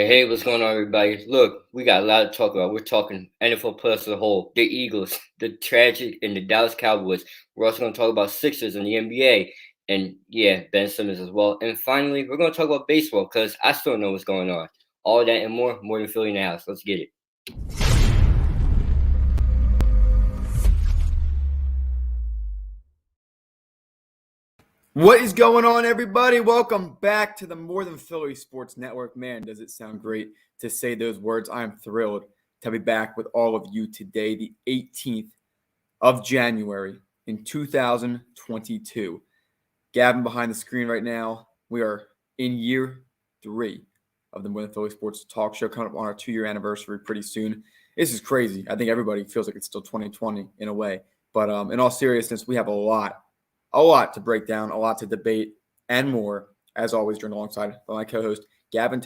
Hey, what's going on, everybody? Look, we got a lot to talk about. We're talking NFL plus as a whole, the Eagles, the tragic, and the Dallas Cowboys. We're also going to talk about Sixers and the NBA, and yeah, Ben Simmons as well. And finally, we're going to talk about baseball because I still know what's going on. All that and more than Philly in the house. Let's get it. What is going on, everybody? Welcome back to the More Than Philly Sports Network. Man, does it sound great to say those words. I am thrilled to be back with all of you today, the 18th of January in 2022. Gavin behind the screen right now. We are in year 3 of the More Than Philly Sports Talk Show, coming up on our 2-year anniversary pretty soon. This is crazy. I think everybody feels like it's still 2020 in a way. But in all seriousness, we have a lot to break down, a lot to debate, and more, as always, joined alongside by my co-host, Gavin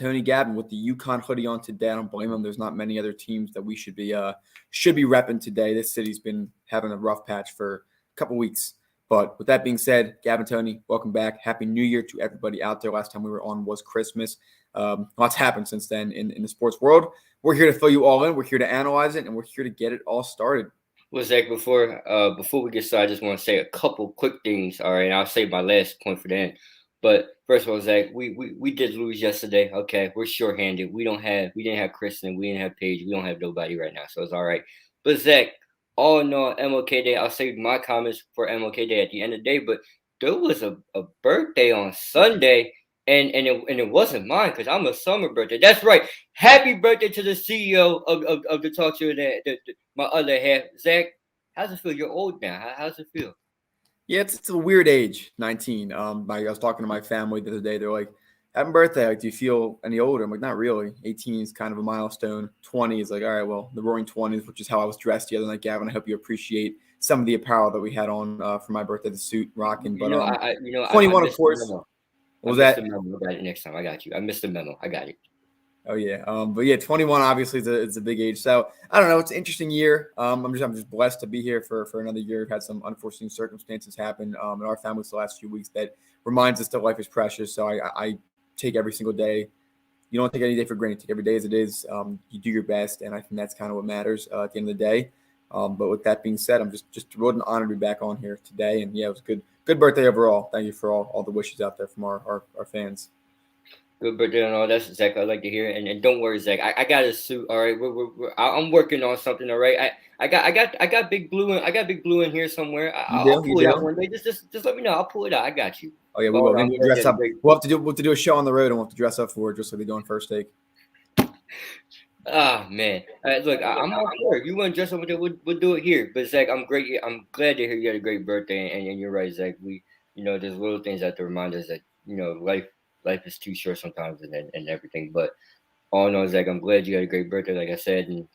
with the UConn hoodie on today. I don't blame him. There's not many other teams that we should be repping today. This city's been having a rough patch for a couple weeks. But with that being said, Gavin, welcome back. Happy New Year to everybody out there. Last time we were on was Christmas. Lots happened since then in the sports world. We're here to fill you all in. We're here to analyze it, and we're here to get it all started. Well, Zach, before we get started, I just want to say a couple quick things. All right, and I'll save my last point for the end. But first of all, Zach, we did lose yesterday. Okay, we're shorthanded. We didn't have Kristen, we didn't have Paige, we don't have nobody right now, so it's all right. But Zach, all in all, MLK Day. I'll save my comments for MLK Day at the end of the day. But there was a birthday on Sunday, and it wasn't mine because I'm a summer birthday. That's right. Happy birthday to the CEO of the talk show, my other half, Zach. How's it feel? You're old now. How's it feel? Yeah, it's a weird age, 19. I was talking to my family the other day. They're like, happy birthday. Like, do you feel any older? I'm like, not really. 18 is kind of a milestone. 20 is like, all right, well, the roaring 20s, which is how I was dressed the other night, Gavin. I hope you appreciate some of the apparel that we had on for my birthday, the suit rocking. But 21, of course. What was that? I got it next time. I got you. I missed the memo. I got it. Oh yeah, but yeah, 21 obviously is a big age. So I don't know. It's an interesting year. I'm just blessed to be here for another year. We've had some unforeseen circumstances happen in our family the last few weeks that reminds us that life is precious. So I take every single day. You don't take any day for granted. Take every day as it is. You do your best, and I think that's kind of what matters at the end of the day. But with that being said, I'm just thrilled and honored to be back on here today. And yeah, it was a good birthday overall. Thank you for all the wishes out there from our fans. Good birthday and all. That's exactly what I like to hear. And don't worry, Zach. I got a suit. All right, I'm working on something. All right. I got Big Blue. I got Big Blue in here somewhere. I'll pull it out one day. Just let me know. I'll pull it out. I got you. Oh yeah, we will. We'll dress up. We'll have to do a show on the road, and we'll have to dress up for it, just like they do on First Take. Ah man, look, I'm all for it. You want to dress up with it? We'll do it here. But Zach, I'm glad to hear you had a great birthday. And you're right, Zach. There's little things that to remind us that life is too short sometimes and everything. But all in all, Zach, I'm glad you had a great birthday, like I said, and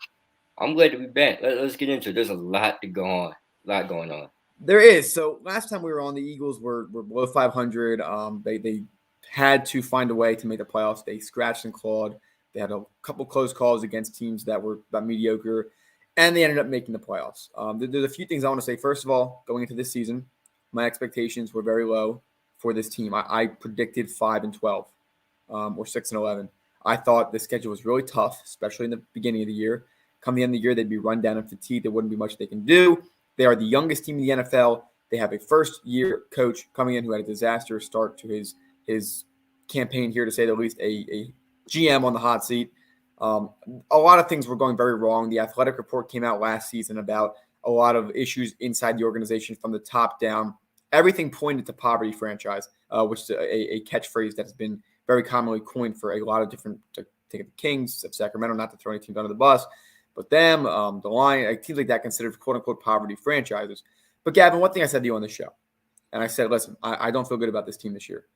I'm glad to be back. Let's get into it. There's a lot going on. There is. So last time we were on, the Eagles were below 500. They had to find a way to make the playoffs. They scratched and clawed. They had a couple close calls against teams that were about mediocre, and they ended up making the playoffs. There's a few things I want to say. First of all, going into this season, my expectations were very low for this team. I predicted 5-12 or 6-11. I thought the schedule was really tough, especially in the beginning of the year. Come the end of the year, they'd be run down and fatigued. There wouldn't be much they can do. They are the youngest team in the NFL. They have a first-year coach coming in who had a disastrous start to his campaign here, to say the least, a GM on the hot seat. A lot of things were going very wrong. The athletic report came out last season about a lot of issues inside the organization from the top down. Everything pointed to poverty franchise, which is a catchphrase that has been very commonly coined for a lot of different, take the Kings of Sacramento, not to throw any teams under the bus, but them, the Lions, teams like that considered quote-unquote poverty franchises. But Gavin, one thing I said to you on the show, and I said, listen, I don't feel good about this team this year.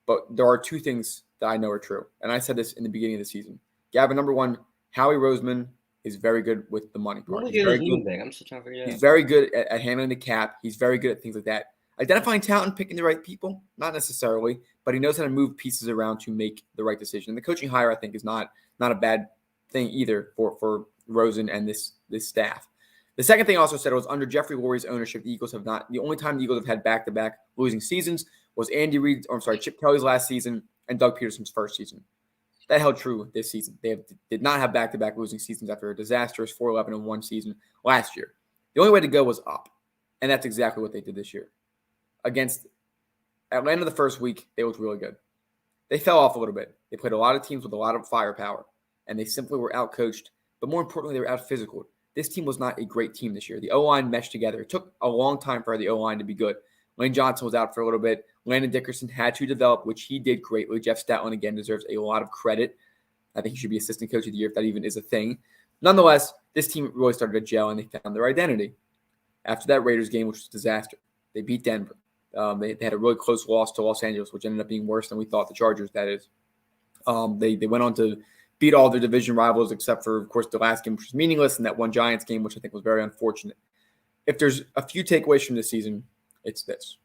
But there are two things that I know are true. And I said this in the beginning of the season. Gavin, number one, Howie Roseman is very good with the money part. He's very good at handling the cap. He's very good at things like that. Identifying talent and picking the right people, not necessarily, but he knows how to move pieces around to make the right decision. And the coaching hire, I think, is not a bad thing either for Rosen and this staff. The second thing I also said was under Jeffrey Lurie's ownership, the only time the Eagles have had back-to-back losing seasons was Chip Kelly's last season and Doug Peterson's first season. That held true this season. They did not have back-to-back losing seasons after a disastrous 4-11-1 season last year. The only way to go was up, and that's exactly what they did this year. Against Atlanta the first week, they looked really good. They fell off a little bit. They played a lot of teams with a lot of firepower, and they simply were out-coached, but more importantly, they were out-physicaled. This team was not a great team this year. The O-line meshed together. It took a long time for the O-line to be good. Lane Johnson was out for a little bit. Landon Dickerson had to develop, which he did greatly. Jeff Stoutland, again, deserves a lot of credit. I think he should be assistant coach of the year if that even is a thing. Nonetheless, this team really started to gel, and they found their identity. After that Raiders game, which was a disaster, they beat Denver. They had a really close loss to Los Angeles, which ended up being worse than we thought, the Chargers, that is. They went on to beat all their division rivals except for, of course, the last game, which was meaningless, and that one Giants game, which I think was very unfortunate. If there's a few takeaways from this season, it's this.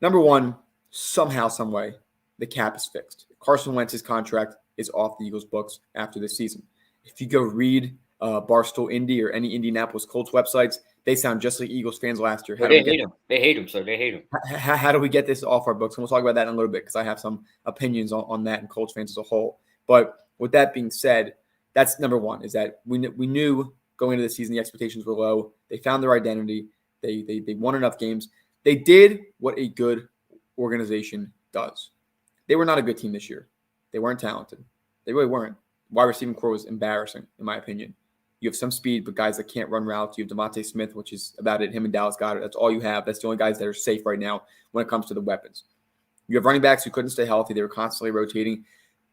Number one, somehow, some way, the cap is fixed. Carson Wentz's contract is off the Eagles' books after this season. If you go read Barstool Indy or any Indianapolis Colts websites, they sound just like Eagles fans last year. They hate him. They hate him, so they hate him. How do we get this off our books? And we'll talk about that in a little bit because I have some opinions on that and Colts fans as a whole. But with that being said, that's number one, is that we knew going into the season the expectations were low. They found their identity. They won enough games. They did what a good organization does. They were not a good team this year. They weren't talented. They really weren't. Wide receiving core was embarrassing, in my opinion. You have some speed, but guys that can't run routes. You have DeVonta Smith, which is about it. Him and Dallas Goedert. That's all you have. That's the only guys that are safe right now when it comes to the weapons. You have running backs who couldn't stay healthy. They were constantly rotating.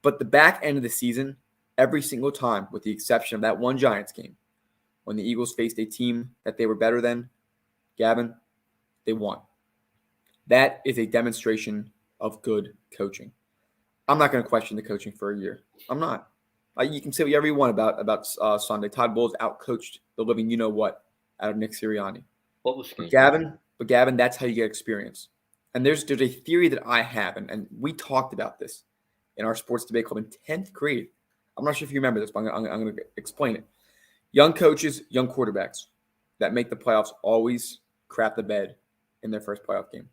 But the back end of the season, every single time, with the exception of that one Giants game, when the Eagles faced a team that they were better than, Gavin, they won. That is a demonstration of good coaching. I'm not going to question the coaching for a year. I'm not. You can say whatever you want about Sunday. Todd Bowles outcoached the living you-know-what out of Nick Sirianni. But Gavin, that's how you get experience. And there's a theory that I have, and we talked about this in our sports debate club in 10th grade. I'm not sure if you remember this, but I'm going to explain it. Young coaches, young quarterbacks that make the playoffs always crap the bed in their first playoff game,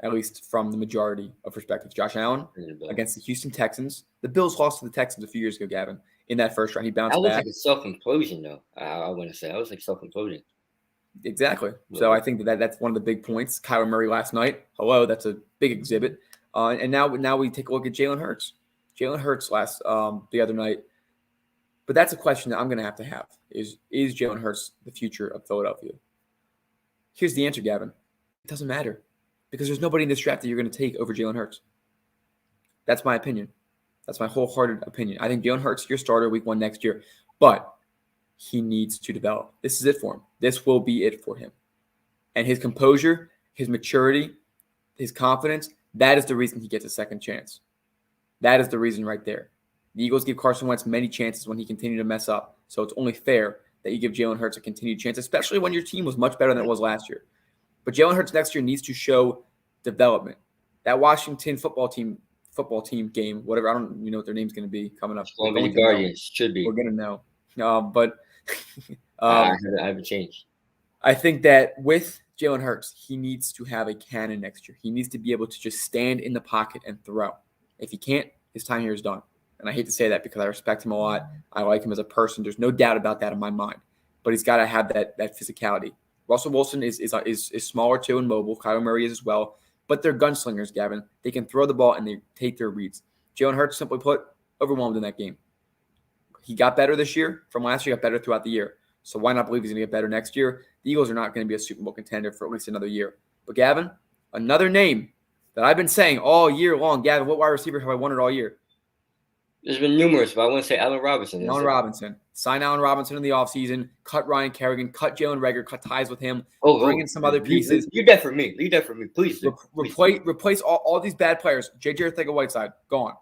at least from the majority of perspectives. Josh Allen against the Houston Texans. The Bills lost to the Texans a few years ago, Gavin, in that first round. He bounced back. That was like a self-implosion, though, I want to say. That was like self-implosion. Exactly. So I think that's one of the big points. Kyler Murray last night. Hello, that's a big exhibit. And now we take a look at Jalen Hurts. Jalen Hurts the other night. But that's a question that I'm going to have. Is Jalen Hurts the future of Philadelphia? Here's the answer, Gavin. It doesn't matter. Because there's nobody in this draft that you're going to take over Jalen Hurts. That's my opinion. That's my wholehearted opinion. I think Jalen Hurts your starter week 1 next year. But he needs to develop. This is it for him. This will be it for him. And his composure, his maturity, his confidence, that is the reason he gets a second chance. That is the reason right there. The Eagles give Carson Wentz many chances when he continued to mess up. So it's only fair that you give Jalen Hurts a continued chance, especially when your team was much better than it was last year. But Jalen Hurts next year needs to show development. That Washington football team game, whatever, I don't even know what their name's going to be coming up. Well, the Guardians should be. We're going to know. But I haven't changed. I think that with Jalen Hurts, he needs to have a cannon next year. He needs to be able to just stand in the pocket and throw. If he can't, his time here is done. And I hate to say that because I respect him a lot. I like him as a person. There's no doubt about that in my mind. But he's got to have that physicality. Russell Wilson is smaller too and mobile. Kyler Murray is as well. But they're gunslingers, Gavin. They can throw the ball and they take their reads. Jalen Hurts, simply put, overwhelmed in that game. He got better this year. From last year, got better throughout the year. So why not believe he's going to get better next year? The Eagles are not going to be a Super Bowl contender for at least another year. But Gavin, another name that I've been saying all year long. Gavin, what wide receiver have I wanted all year? There's been numerous, but I want to say Allen Robinson. Allen Robinson. Sign Allen Robinson in the offseason. Cut Ryan Kerrigan. Cut Jalen Reagor. Cut ties with him. Bring in some other pieces. Leave that for me. Leave that for me. Please. Replace all these bad players. J.J. Arcega-Whiteside, gone.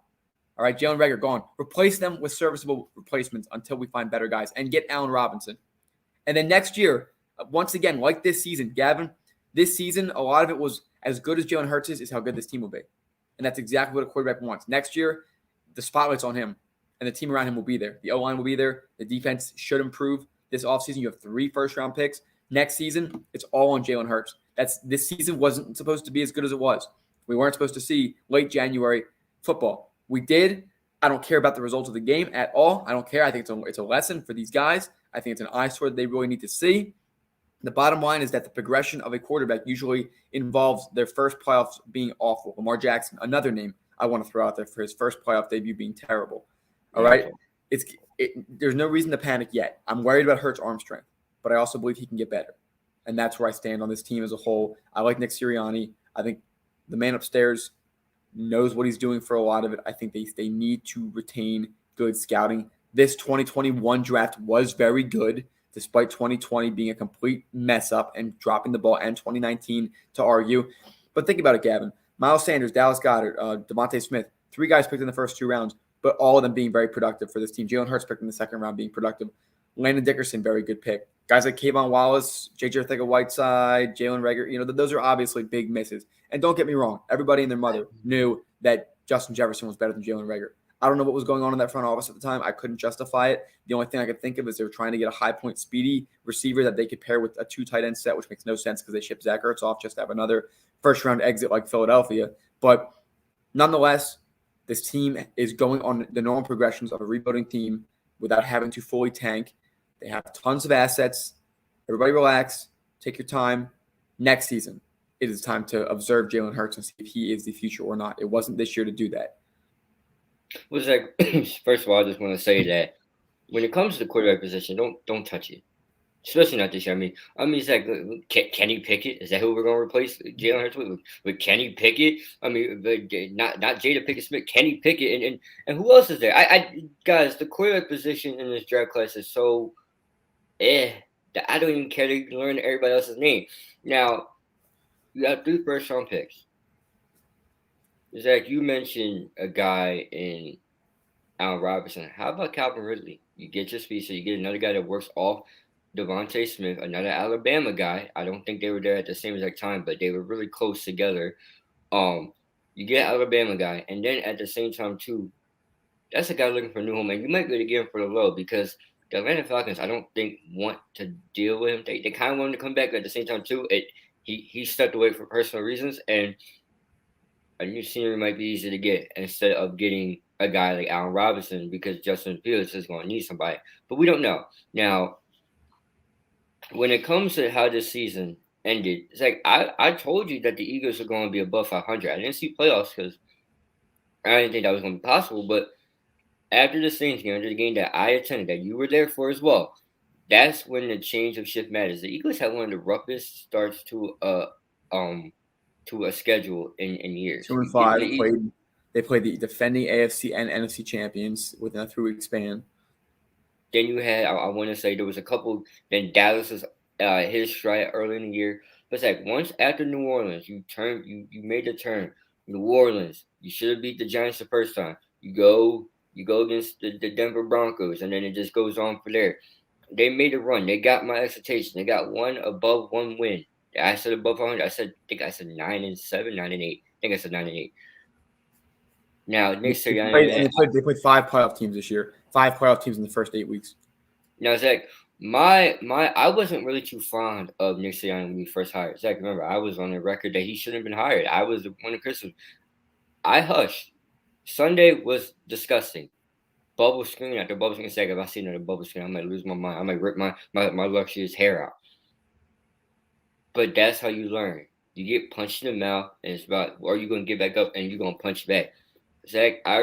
All right, Jalen Reagor, gone. Replace them with serviceable replacements until we find better guys and get Allen Robinson. And then next year, once again, like this season, Gavin, this season, a lot of it was as good as Jalen Hurts is how good this team will be. And that's exactly what a quarterback wants. Next year, the spotlight's on him, and the team around him will be there. The O-line will be there. The defense should improve. This offseason, you have 3 first-round picks. Next season, it's all on Jalen Hurts. This season wasn't supposed to be as good as it was. We weren't supposed to see late January football. We did. I don't care about the results of the game at all. I don't care. I think it's a lesson for these guys. I think it's an eyesore that they really need to see. The bottom line is that the progression of a quarterback usually involves their first playoffs being awful. Lamar Jackson, another name I want to throw out there for his first playoff debut being terrible. All right? There's no reason to panic yet. I'm worried about Hurts' arm strength, but I also believe he can get better. And that's where I stand on this team as a whole. I like Nick Sirianni. I think the man upstairs knows what he's doing for a lot of it. I think they need to retain good scouting. This 2021 draft was very good, despite 2020 being a complete mess up and dropping the ball, and 2019 to argue. But think about it, Gavin. Miles Sanders, Dallas Goedert, Devontae Smith, 3 guys picked in the first 2 rounds, but all of them being very productive for this team. Jalen Hurts picked in the second round being productive. Landon Dickerson, very good pick. Guys like Kayvon Wallace, J.J. Arcega-Whiteside, Jalen Reagor, those are obviously big misses. And don't get me wrong, everybody and their mother knew that Justin Jefferson was better than Jalen Reagor. I don't know what was going on in that front office at the time. I couldn't justify it. The only thing I could think of is they were trying to get a high-point speedy receiver that they could pair with a 2 tight end set, which makes no sense because they shipped Zach Ertz off just to have another first-round exit like Philadelphia. But nonetheless, this team is going on the normal progressions of a rebuilding team without having to fully tank. They have tons of assets. Everybody relax. Take your time. Next season, it is time to observe Jalen Hurts and see if he is the future or not. It wasn't this year to do that. Well, Zach, first of all, I just want to say that when it comes to the quarterback position, don't touch it, especially not this year. I mean, Zach, Kenny Pickett, is that who we're going to replace Jalen Hurts with Kenny Pickett? I mean, not Jada Pickett Smith, Kenny Pickett, and who else is there? Guys, the quarterback position in this draft class is so that I don't even care to learn everybody else's name. Now, you have 3 first-round picks. Zach, you mentioned a guy in Allen Robinson. How about Calvin Ridley? You get your speed, so you get another guy that works off Devontae Smith, another Alabama guy. I don't think they were there at the same exact time, but they were really close together. You get Alabama guy, and then at the same time too, that's a guy looking for a new home, and you might be able to get him for the low because the Atlanta Falcons, I don't think, want to deal with him. They kind of want him to come back, but at the same time too, he stepped away for personal reasons, and a new scenery might be easy to get instead of getting a guy like Allen Robinson because Justin Fields is going to need somebody. But we don't know. Now, when it comes to how this season ended, it's like I told you that the Eagles are going to be above 500. I didn't see playoffs because I didn't think that was going to be possible. But after the Saints game, after the game that I attended, that you were there for as well, that's when the change of shift matters. The Eagles had one of the roughest starts to a schedule in years. 2-5. They played the defending AFC and NFC champions within a 3-week span. Then you had, I want to say there was a couple. Then Dallas was hit his stride early in the year. But it's like once after New Orleans, you made the turn. New Orleans, you should have beat the Giants the first time. You go against the Denver Broncos, and then it just goes on from there. They made a run. They got my expectation. They got one win. I said above 100. I said 9-7, 9-8. I think I said 9-8. Now, next year, they played 5 playoff teams this year. 5 playoff teams in the first 8 weeks. Now, Zach, I wasn't really too fond of Nick Sirianni when he first hired. Zach, remember, I was on the record that he shouldn't have been hired. I was one of Christmas. I hushed. Sunday was disgusting. Bubble screen after bubble screen. Zach, if I see another bubble screen, I might lose my mind. I might rip my luxurious hair out. But that's how you learn. You get punched in the mouth, and it's about, are you going to get back up and you're going to punch back? Zach, I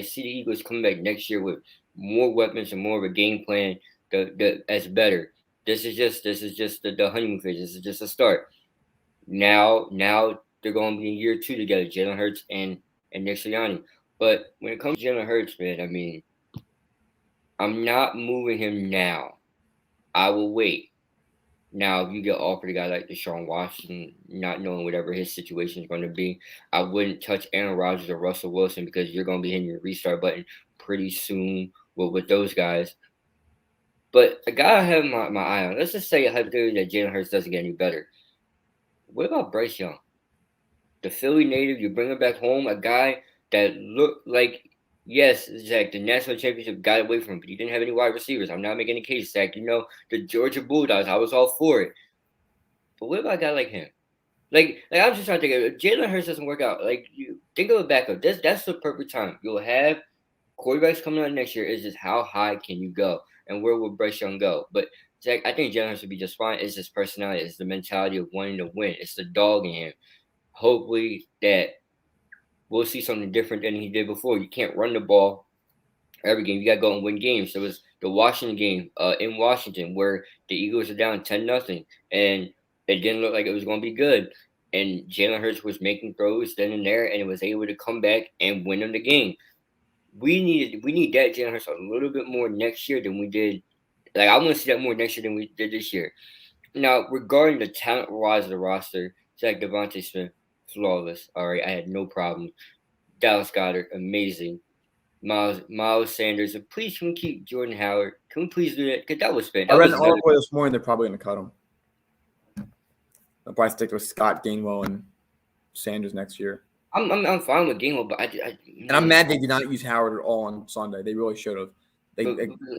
see the Eagles coming back next year with more weapons and more of a game plan that's better. This is just the honeymoon phase. This is just a start. Now they're going to be in year 2 together, Jalen Hurts and Nick Sirianni. But when it comes to Jalen Hurts, man, I mean, I'm not moving him now. I will wait. Now, if you get offered a guy like Deshaun Watson, not knowing whatever his situation is going to be, I wouldn't touch Aaron Rodgers or Russell Wilson because you're going to be hitting your restart button pretty soon with those guys. But a guy I have my eye on, let's just say hypothetically that Jalen Hurts doesn't get any better. What about Bryce Young? The Philly native, you bring him back home, a guy that looked like, yes, Zach, the national championship got away from him, but he didn't have any wide receivers. I'm not making a case, Zach. The Georgia Bulldogs, I was all for it. But what about a guy like him? Like I'm just trying to think of if Jalen Hurts doesn't work out, like you think of a backup. That's the perfect time. You'll have quarterbacks coming out next year. Is just how high can you go and where will Bryce Young go? But Zach, I think Jalen Hurts would be just fine. It's his personality. It's the mentality of wanting to win. It's the dog in him. Hopefully that we'll see something different than he did before. You can't run the ball every game. You got to go and win games. There was the Washington game in Washington where the Eagles are down 10-0, and it didn't look like it was going to be good. And Jalen Hurts was making throws then and there, and it was able to come back and win them the game. We need that Jalen Hurts a little bit more next year than we did. Like I want to see that more next year than we did this year. Now, regarding the talent wise of the roster, Zach Devontae Smith, flawless. All right, I had no problem. Dallas Goedert, amazing. Miles Sanders, and please can we keep Jordan Howard? Can we please do that? Because that was spent. I read an article this morning. They're probably going to cut him. They'll probably stick with Scott Gainwell and Sanders next year. I'm fine with Gainwell, but and I'm mad they did not use Howard at all on Sunday. They really should have.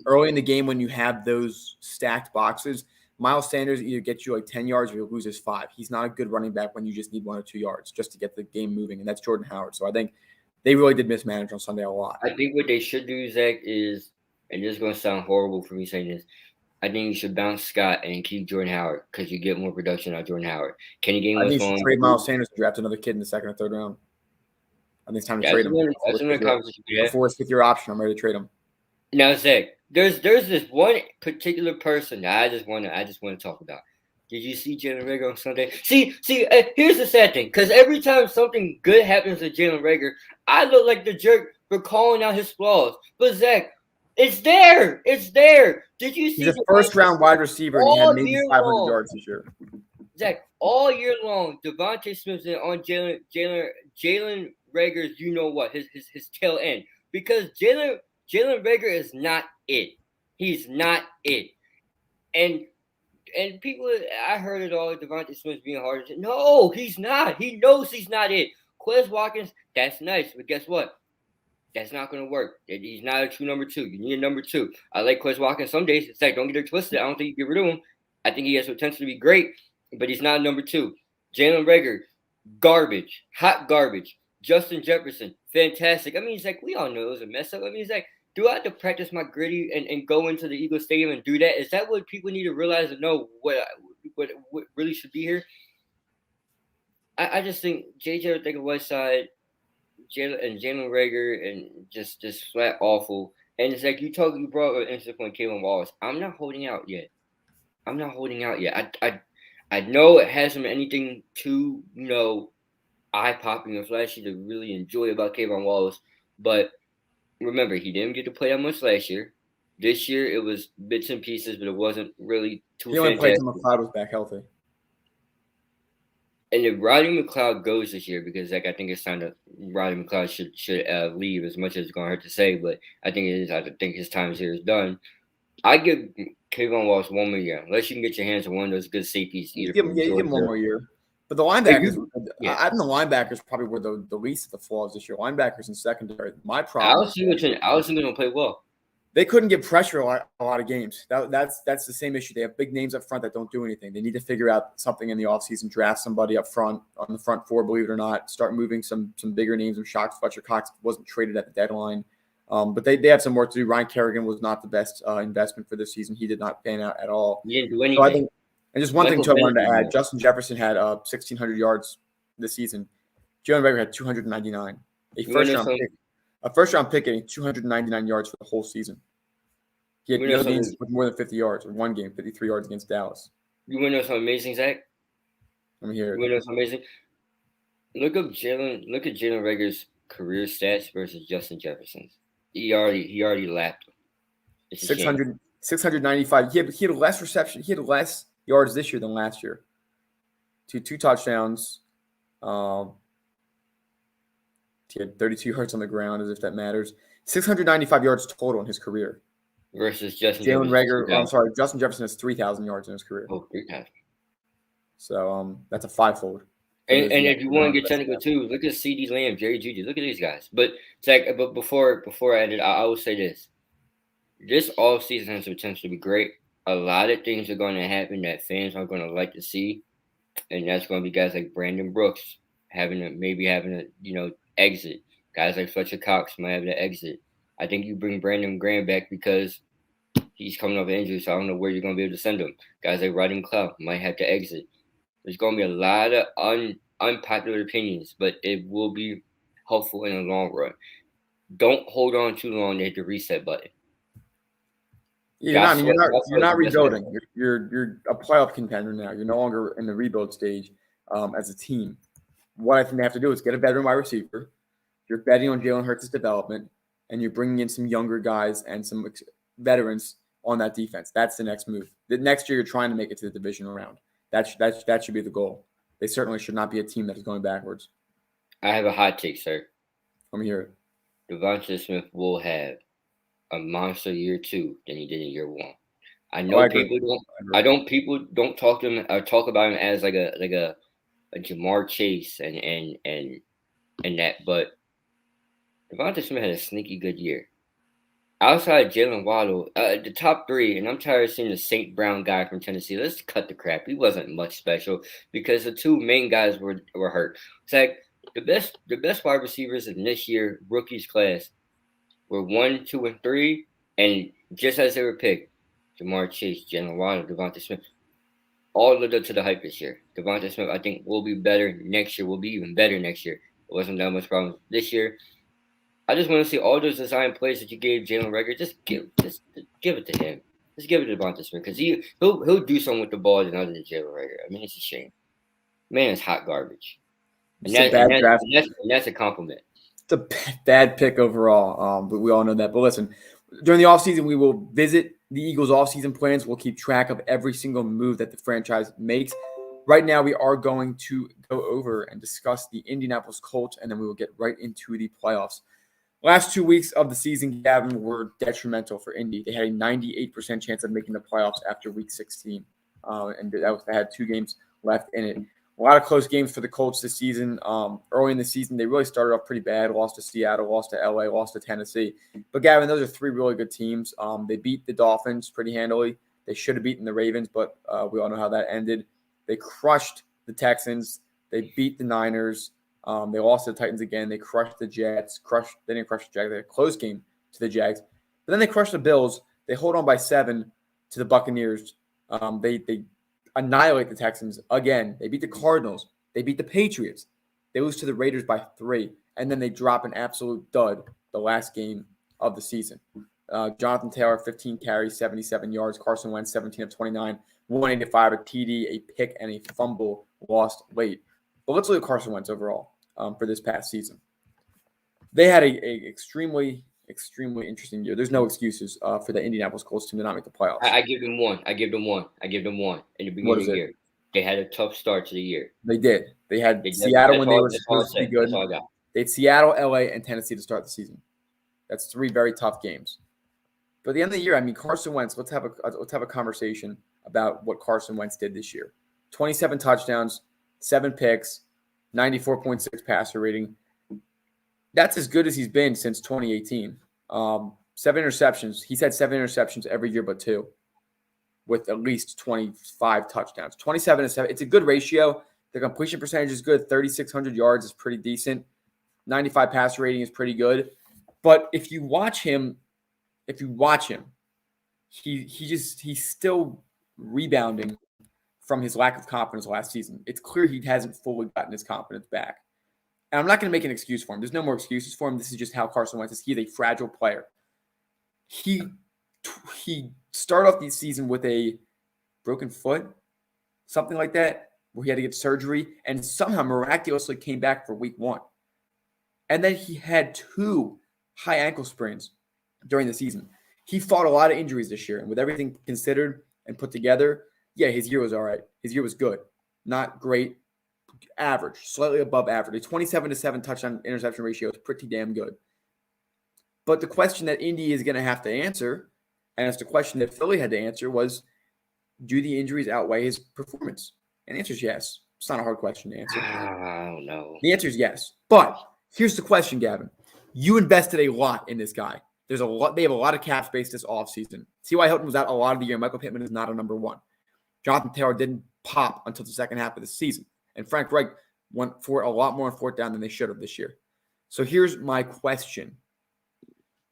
Early in the game when you have those stacked boxes, Miles Sanders either gets you like 10 yards or he loses 5. He's not a good running back when you just need 1 or 2 yards just to get the game moving, and that's Jordan Howard. So I think they really did mismanage on Sunday a lot. I think what they should do, Zach, is, and this is going to sound horrible for me saying this, I think you should bounce Scott and keep Jordan Howard because you get more production out of Jordan Howard. Kenny Gainwell. I think you should trade Miles Sanders and draft another kid in the 2nd or 3rd round. I think it's time to trade him. That's another conversation. Before it's 5th-year option, I'm ready to trade him. Now, Zach, there's this one particular person that I just want to talk about. Did you see Jalen Reagor on Sunday? See, here's the sad thing, because every time something good happens to Jalen Reagor, I look like the jerk for calling out his flaws. But Zach, it's there. It's there. Did you see? He's a first-round wide receiver, and he had maybe 500 yards this year. Zach, all year long, Devontae Smith's on Jalen Reagor's, you know what, his tail end, because Jalen Reagor is not it. He's not it. And people, I heard it all, Devontae Smith's being hard. No, he's not. He knows he's not it. Quez Watkins, that's nice, but guess what? That's not going to work. He's not a true number 2. You need a number 2. I like Quez Watkins some days. It's like, don't get it twisted. I don't think you get rid of him. I think he has potential to be great, but he's not a number 2. Jalen Reagor, garbage. Hot garbage. Justin Jefferson, fantastic. I mean, it's like, we all know it was a mess up. I mean, it's like, do I have to practice my gritty and go into the Eagles Stadium and do that? Is that what people need to realize and know what really should be here? I just think JJ would think of Whiteside, Jalen Reagor, and just flat awful. And it's like you brought an interesting point, Kayvon Wallace. I'm not holding out yet. I know it hasn't been anything too, eye-popping or flashy to really enjoy about Kayvon Wallace, but remember, he didn't get to play that much last year. This year, it was bits and pieces, but it wasn't really too fantastic. He only played until McLeod was back healthy. And if Roddy McLeod goes this year, because I think it's time that Roddy McLeod should leave, as much as it's going to hurt to say, but I think it is. I think his time here is done. I give Kayvon Wallace 1 more year, unless you can get your hands on one of those good safeties. Give him 1 more year. But the linebackers, I think the linebackers probably were the least of the flaws this year. Linebackers and secondary. My problem. Allison going to play well. They couldn't get pressure a lot of games. That's the same issue. They have big names up front that don't do anything. They need to figure out something in the offseason, draft somebody up front on the front 4, believe it or not, start moving some bigger names. I'm shocked Fletcher Cox wasn't traded at the deadline. But they have some work to do. Ryan Kerrigan was not the best investment for this season. He did not pan out at all. He didn't do anything. So I think, and just one thing too I wanted to add, Justin Jefferson had 1,600 yards this season. Jalen Reagor had 299. A first-round pick getting 299 yards for the whole season. He had no games with more than 50 yards, or one game, 53 yards against Dallas. You want to know something amazing, Zach? Let me hear it. You want to know something amazing? Look at Jalen Reagor's career stats versus Justin Jefferson's. He already lapped him. 695. He had less reception. He had less yards this year than last year. Two touchdowns. He had 32 yards on the ground, as if that matters. 695 yards total in his career. Versus Justin Jefferson has 3,000 yards in his career. Oh, 3,000. So that's a 5-fold. And if you want to get technical too, look at CeeDee Lamb, Jerry Jeudy. Look at these guys. But Zach, before I end it, I will say this: this offseason has the potential to be great. A lot of things are going to happen that fans aren't going to like to see. and that's going to be guys like Brandon Brooks having a exit. Guys like Fletcher Cox might have to exit. I think you bring Brandon Graham back because he's coming off an injury, so I don't know where you're going to be able to send him. Guys like Rodney McLeod might have to exit. There's going to be a lot of unpopular opinions, but it will be helpful in the long run. Don't hold on too long to hit the reset button. You're not rebuilding. You're a playoff contender now. You're no longer in the rebuild stage as a team. What I think they have to do is get a veteran wide receiver. You're betting on Jalen Hurts' development, and you're bringing in some younger guys and some veterans on that defense. That's the next move. The next year, you're trying to make it to the divisional round. That should be the goal. They certainly should not be a team that is going backwards. I have a hot take, sir. Let me hear it. Devonta Smith will have a monster year 2 than he did in year 1. I know people don't talk to him or talk about him as like a Jamar Chase and that, but Devonta Smith had a sneaky good year. Outside Jalen Waddle, the top 3, and I'm tired of seeing the St. Brown guy from Tennessee. Let's cut the crap. He wasn't much special because the 2 main guys were hurt. Zach, the best wide receivers in this year rookies class were 1, 2, and 3, and just as they were picked, Jamar Chase, Jalen Waddle, Devonta Smith, all lived up to the hype this year. Devonta Smith, I think, will be better next year. Will be even better next year. It wasn't that much problem this year. I just want to see all those design plays that you gave Jalen Reagor. Just give it to him. Just give it to Devonta Smith because he'll do something with the ball than other than Jalen Reagor. I mean, it's a shame. Man, it's hot garbage. And that's a compliment. It's a bad pick overall, but we all know that. But listen, during the offseason, we will visit the Eagles' offseason plans. We'll keep track of every single move that the franchise makes. Right now, we are going to go over and discuss the Indianapolis Colts, and then we will get right into the playoffs. Last 2 weeks of the season, Gavin, were detrimental for Indy. They had a 98% chance of making the playoffs after week 16, and they had 2 games left in it. A lot of close games for the Colts this season. Early in the season, they really started off pretty bad. Lost to Seattle, lost to LA, lost to Tennessee. But, Gavin, those are 3 really good teams. They beat the Dolphins pretty handily. They should have beaten the Ravens, but we all know how that ended. They crushed the Texans. They beat the Niners. They lost to the Titans again. They crushed the Jets. They didn't crush the Jags. They had a close game to the Jags. But then they crushed the Bills. They hold on by 7 to the Buccaneers. They annihilate the Texans again. They beat the Cardinals. They beat the Patriots. They lose to the Raiders by 3. And then they drop an absolute dud the last game of the season. Jonathan Taylor, 15 carries, 77 yards. Carson Wentz, 17 of 29, 185, a TD, a pick, and a fumble lost late. But let's look at Carson Wentz overall for this past season. They had a extremely interesting year. There's no excuses for the Indianapolis Colts team to not make the playoffs. I give them one. In the beginning of the year. They had a tough start to the year. They did. They had Seattle when they were supposed to be good. That's all I got. They had Seattle, LA, and Tennessee to start the season. That's 3 very tough games. But at the end of the year, I mean, Carson Wentz. Let's have a conversation about what Carson Wentz did this year. 27 touchdowns, 7 picks, 94.6 passer rating. That's as good as he's been since 2018. 7 interceptions. He's had 7 interceptions every year but 2, with at least 25 touchdowns. 27 to 7. It's a good ratio. The completion percentage is good. 3,600 yards is pretty decent. 95 passer rating is pretty good. But if you watch him, he's still rebounding from his lack of confidence last season. It's clear he hasn't fully gotten his confidence back. And I'm not going to make an excuse for him. There's no more excuses for him. This is just how Carson Wentz is. He's a fragile player. He started off the season with a broken foot, something like that, where he had to get surgery, and somehow miraculously came back for week 1. And then he had 2 high ankle sprains during the season. He fought a lot of injuries this year, and with everything considered and put together, yeah, his year was all right. His year was good. Not great, average, slightly above average. A 27 to 7 touchdown interception ratio is pretty damn good. But the question that Indy is going to have to answer, and it's the question that Philly had to answer, was, do the injuries outweigh his performance? And the answer is yes. It's not a hard question to answer. I don't know. The answer is yes. But here's the question, Gavin. You invested a lot in this guy. They have a lot of cap space this offseason. T.Y. Hilton was out a lot of the year. Michael Pittman is not a number 1. Jonathan Taylor didn't pop until the second half of the season. And Frank Reich went for a lot more on fourth down than they should have this year. So here's my question.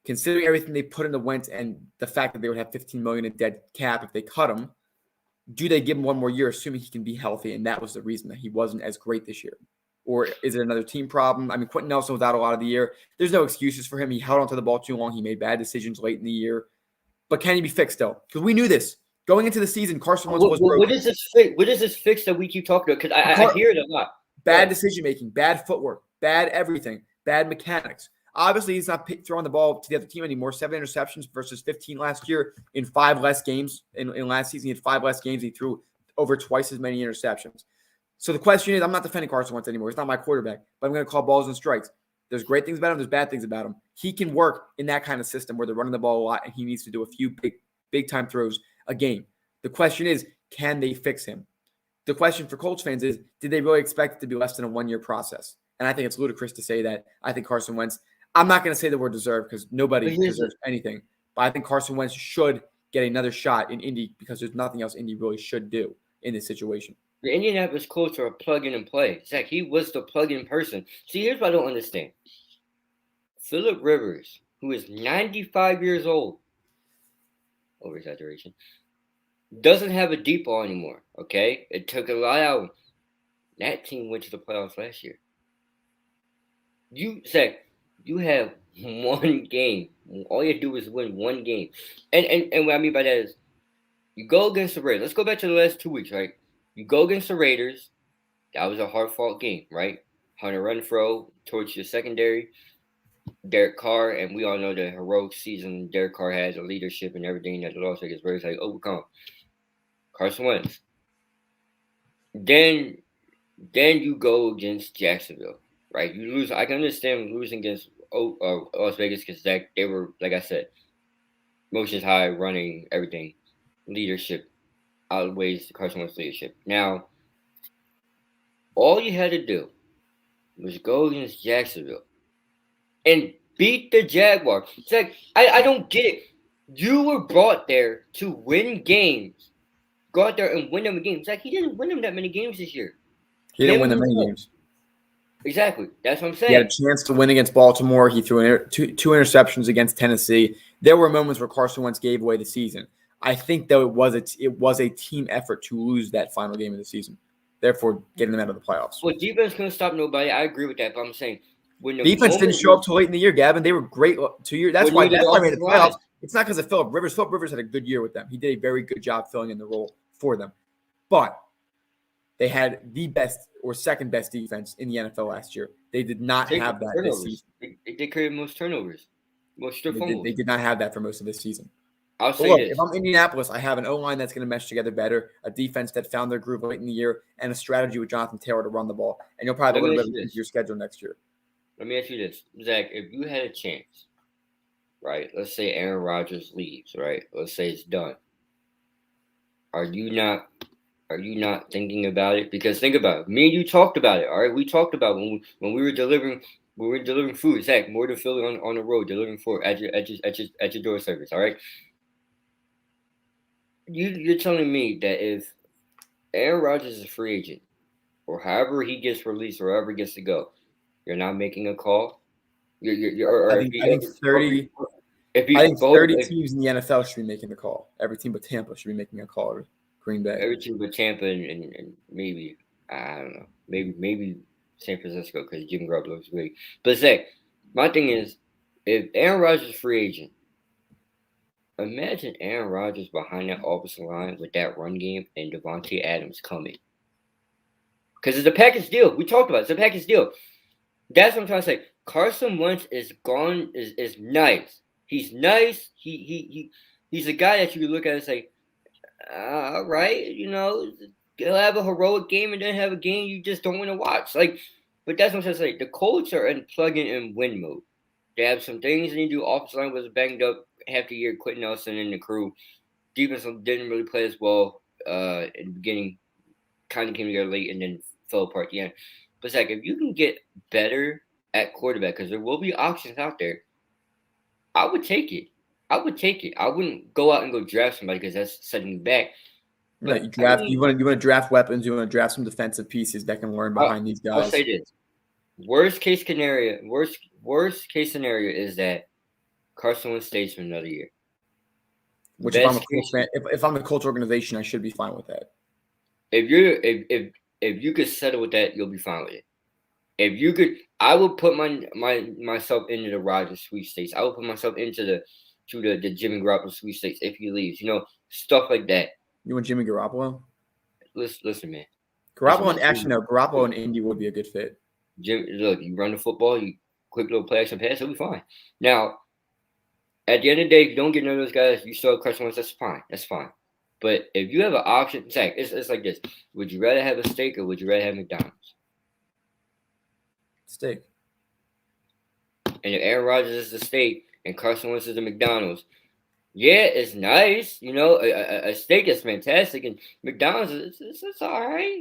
Considering everything they put into Wentz and the fact that they would have $15 million in dead cap if they cut him, do they give him one more year, assuming he can be healthy? And that was the reason that he wasn't as great this year. Or is it another team problem? I mean, Quentin Nelson was out a lot of the year. There's no excuses for him. He held onto the ball too long. He made bad decisions late in the year. But can he be fixed, though? Because we knew this. Going into the season, Carson Wentz was broken. What is this fix? What is this fix that we keep talking about? Because I hear it a lot. Bad decision-making, bad footwork, bad everything, bad mechanics. Obviously, he's not throwing the ball to the other team anymore. 7 interceptions versus 15 last year in 5 less games. In last season, he had 5 less games. He threw over twice as many interceptions. So the question is, I'm not defending Carson Wentz anymore. He's not my quarterback, but I'm going to call balls and strikes. There's great things about him. There's bad things about him. He can work in that kind of system where they're running the ball a lot, and he needs to do a few big-time throws a game. The question is, can they fix him? The question for Colts fans is, did they really expect it to be less than a one-year process? And I think it's ludicrous to say that. I think Carson Wentz – I'm not going to say the word deserve because nobody deserves anything. But I think Carson Wentz should get another shot in Indy because there's nothing else Indy really should do in this situation. The Indianapolis Colts are a plug-in and play. Zach, he was the plug-in person. See, here's what I don't understand. Phillip Rivers, who is 95 years old, over-exaggeration, doesn't have a deep ball anymore, okay? It took a lot out. That team went to the playoffs last year. Zach, you have one game. All you do is win one game. And what I mean by that is you go against the Raiders. Let's go back to the last 2 weeks, right? You go against the Raiders. That was a hard-fought game, right? Hunter Renfrow towards your secondary. Derek Carr, and we all know the heroic season Derek Carr has, the leadership and everything that the Las Vegas Raiders like overcome. Carson Wentz. Then you go against Jacksonville, right? You lose. I can understand losing against Las Vegas because they were, like I said, motions high, running, everything. Leadership outweighs the Carson Wentz leadership. Now, all you had to do was go against Jacksonville and beat the Jaguars. It's like, I don't get it. You were brought there to win games. Go out there and win them games. It's like, he didn't win them that many games this year. He didn't win that many games. Exactly. That's what I'm saying. He had a chance to win against Baltimore. He threw two interceptions against Tennessee. There were moments where Carson Wentz gave away the season. I think, though, it was a team effort to lose that final game of the season, therefore getting them out of the playoffs. Well, defense couldn't stop nobody. I agree with that, but I'm saying when the defense didn't show up till late in the year, Gavin. They were great 2 years. That's why they made the playoffs. It's not because of Phillip Rivers. Phillip Rivers had a good year with them. He did a very good job filling in the role for them. But they had the best or second best defense in the NFL last year. They did not have that this season. They created most turnovers. Most fumbles. They did not have that for most of this season. I'll say this. If I'm Indianapolis, I have an O-line that's going to mesh together better, a defense that found their groove late in the year, and a strategy with Jonathan Taylor to run the ball. And you'll probably have a little bit into your schedule next year. Let me ask you this, Zach. If you had a chance, right? Let's say Aaron Rodgers leaves, right? Let's say it's done. Are you not thinking about it? Because think about it. Me and you talked about it, all right? We talked about when we were delivering food. Zach, more than Philly on the road, delivering food at your door service, all right? You're telling me that if Aaron Rodgers is a free agent, or however he gets released, or however he gets to go, you're not making a call? I think 30 teams in the NFL should be making the call. Every team but Tampa should be making a call. Or Green Bay. Every team but Tampa and maybe, I don't know, maybe San Francisco because Jim Garoppolo's great. But Zach, my thing is, if Aaron Rodgers is a free agent, imagine Aaron Rodgers behind that offensive line with that run game and Devontae Adams coming. Because it's a package deal. We talked about it. It's a package deal. That's what I'm trying to say. Carson Wentz is nice. He's nice. He's a guy that you look at and say, all right, he'll have a heroic game and then have a game you just don't want to watch. But that's what I'm trying to say. The Colts are in plug-in and win mode. They have some things they need to do. Offensive line was banged up half the year. Quentin Nelson and the crew. Defense didn't really play as well in the beginning. Kind of came together late and then fell apart at the end. But Zach, if you can get better at quarterback, because there will be options out there, I would take it. I wouldn't go out and go draft somebody because that's setting you back. Right, you I draft. mean, You want to draft weapons. You want to draft some defensive pieces that can learn behind these I'll guys. say this: worst case scenario is that Carson Wentz stays for another year. Which, if I'm a Best Colts case, fan, if I'm the Colts organization, I should be fine with that. if you could settle with that, you'll be fine with it. If you could, I would put myself into the Rodgers sweepstakes. I would put myself into the Jimmy Garoppolo sweepstakes if he leaves. Stuff like that. You want Jimmy Garoppolo? Listen, man. Garoppolo and actually no, Garoppolo and Indy would be a good fit. Jim, look, you run the football, you quick little play action pass, it'll be fine. Now, at the end of the day, if you don't get none of those guys, you still have Carson Wentz, that's fine. That's fine. But if you have an option, Zach, it's like this. Would you rather have a steak or would you rather have McDonald's? Steak. And if Aaron Rodgers is the steak and Carson Wentz is the McDonald's, yeah, it's nice. A steak is fantastic, and McDonald's, it's all right.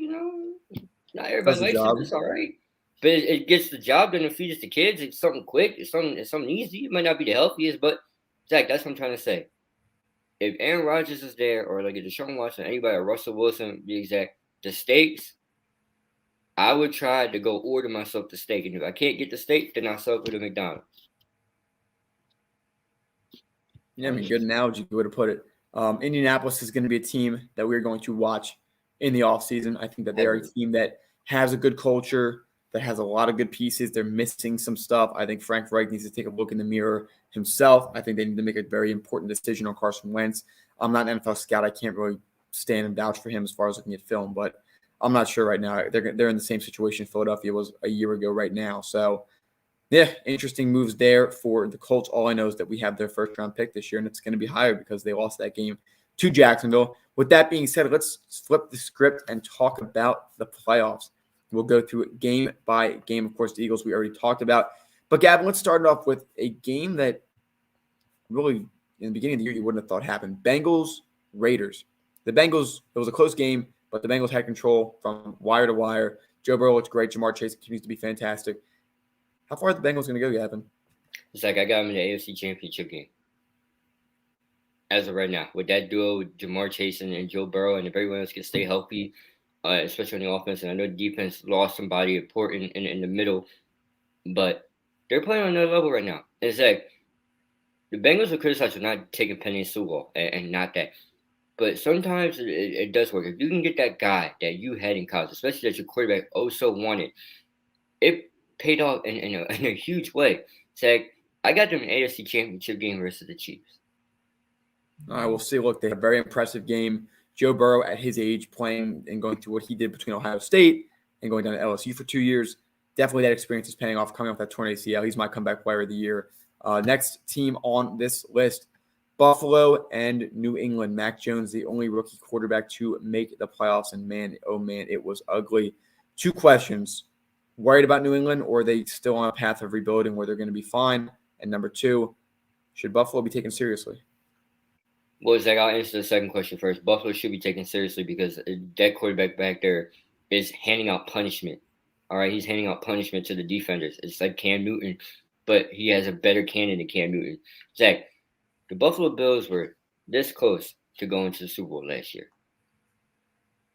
Not everybody likes it, but it's all right. But it gets the job done and feeds the kids. It's something quick. It's something easy. It might not be the healthiest, but Zach, that's what I'm trying to say. If Aaron Rodgers is there, or like a Deshaun Watson, anybody, or Russell Wilson, the steaks, I would try to go order myself the steak. And if I can't get the steak, then I'll settle for the McDonald's. Yeah, I mean, good analogy, good way to put it. Indianapolis is going to be a team that we're going to watch in the offseason. I think that they're a team that has a good culture, that has a lot of good pieces. They're missing some stuff. I think Frank Reich needs to take a look in the mirror himself. I think they need to make a very important decision on Carson Wentz. I'm not an NFL scout. I can't really stand and vouch for him as far as looking at film, but I'm not sure right now. They're in the same situation Philadelphia was a year ago right now. So, yeah, interesting moves there for the Colts. All I know is that we have their first-round pick this year, and it's going to be higher because they lost that game to Jacksonville. With that being said, let's flip the script and talk about the playoffs. We'll go through it game by game. Of course, the Eagles we already talked about. But, Gavin, let's start off with a game that really, in the beginning of the year, you wouldn't have thought happened. Bengals-Raiders. The Bengals, it was a close game, but the Bengals had control from wire to wire. Joe Burrow looks great. Jamar Chase continues to be fantastic. How far are the Bengals going to go, Gavin? It's like I got them in the AFC Championship game. As of right now, with that duo, with Jamar Chase and Joe Burrow, and if everyone else can stay healthy, especially on the offense. And I know the defense lost somebody important in the middle, but they're playing on another level right now. And it's like the Bengals are criticized for not taking Penny Sewell and not that. But sometimes it does work. If you can get that guy that you had in college, especially that your quarterback so wanted, it paid off in a huge way. It's like I got them an AFC Championship game versus the Chiefs. All right, we'll see. Look, they had a very impressive game. Joe Burrow at his age playing and going through what he did between Ohio State and going down to LSU for 2 years. Definitely that experience is paying off coming off that torn ACL. He's my comeback player of the year. Next team on this list, Buffalo and New England. Mac Jones, the only rookie quarterback to make the playoffs. And man, oh man, it was ugly. 2 questions. Worried about New England, or are they still on a path of rebuilding where they're going to be fine? And number 2, should Buffalo be taken seriously? Well, Zach, I'll answer the second question first. Buffalo should be taken seriously because that quarterback back there is handing out punishment. All right, he's handing out punishment to the defenders. It's like Cam Newton, but he has a better cannon than Cam Newton. Zach, the Buffalo Bills were this close to going to the Super Bowl last year.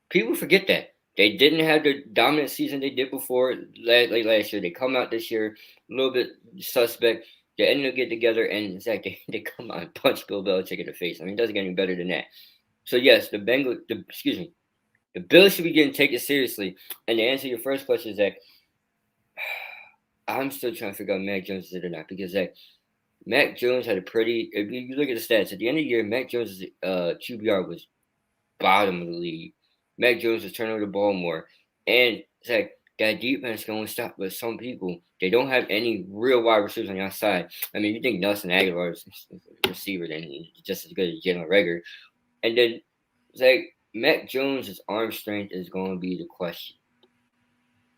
People forget that. They didn't have the dominant season they did before late last year. They come out this year a little bit suspect. They ended up getting together, and Zach, they come out and punch Bill Belichick in the face. I mean, it doesn't get any better than that. So, yes, the Bills should be getting taken seriously. And to answer your first question, Zach, I'm still trying to figure out if Mac Jones is it or not. Because, Zach, Mac Jones had if you look at the stats, at the end of the year, Mac Jones' QBR was bottom of the league. Mac Jones was turning over the ball more. And, Zach, that defense can only stop with some people. They don't have any real wide receivers on the outside. I mean, you think Nelson Aguilar is a receiver, then he's just as good as Jalen Reagor. And then, Zach, Mac Jones' arm strength is going to be the question.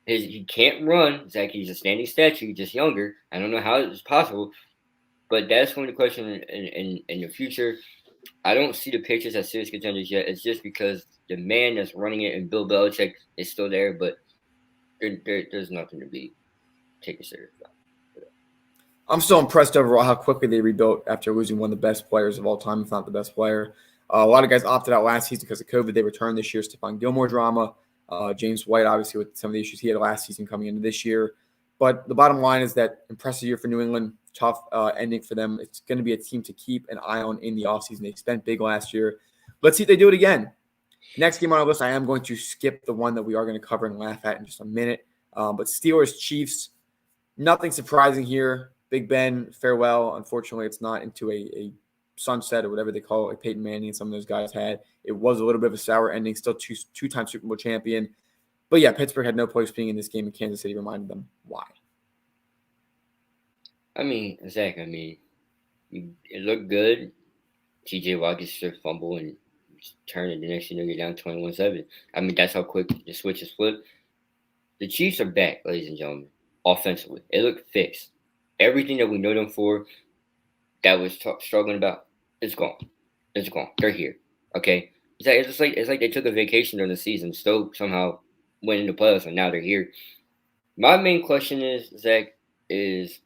He can't run. Zach, he's a standing statue, just younger. I don't know how it's possible. But that's going to be the question in the future. I don't see the Patriots as serious contenders yet. It's just because the man that's running it and Bill Belichick is still there, but there's nothing to be taken serious about. I'm still impressed overall how quickly they rebuilt after losing one of the best players of all time, if not the best player. A lot of guys opted out last season because of COVID. They returned this year. Stephon Gilmore drama. James White, obviously, with some of the issues he had last season coming into this year. But the bottom line is that impressive year for New England. Tough ending for them. It's going to be a team to keep an eye on in the offseason. They spent big last year. Let's see if they do it again. Next game on our list, I am going to skip the one that we are going to cover and laugh at in just a minute. But Steelers, Chiefs, nothing surprising here. Big Ben, farewell. Unfortunately, it's not into a sunset or whatever they call it, like Peyton Manning and some of those guys had. It was a little bit of a sour ending, still two-time Super Bowl champion. But yeah, Pittsburgh had no place being in this game, and Kansas City reminded them why. I mean, Zach, it looked good. TJ Watt gets a fumble and turn it. The next thing you know, you're down 21-7. I mean, that's how quick the switch is flipped. The Chiefs are back, ladies and gentlemen, offensively. It looked fixed. Everything that we know them for, that was struggling about, it's gone. It's gone. They're here. Okay? It's like they took a vacation during the season, still somehow went into playoffs, and now they're here. My main question is, Zach, is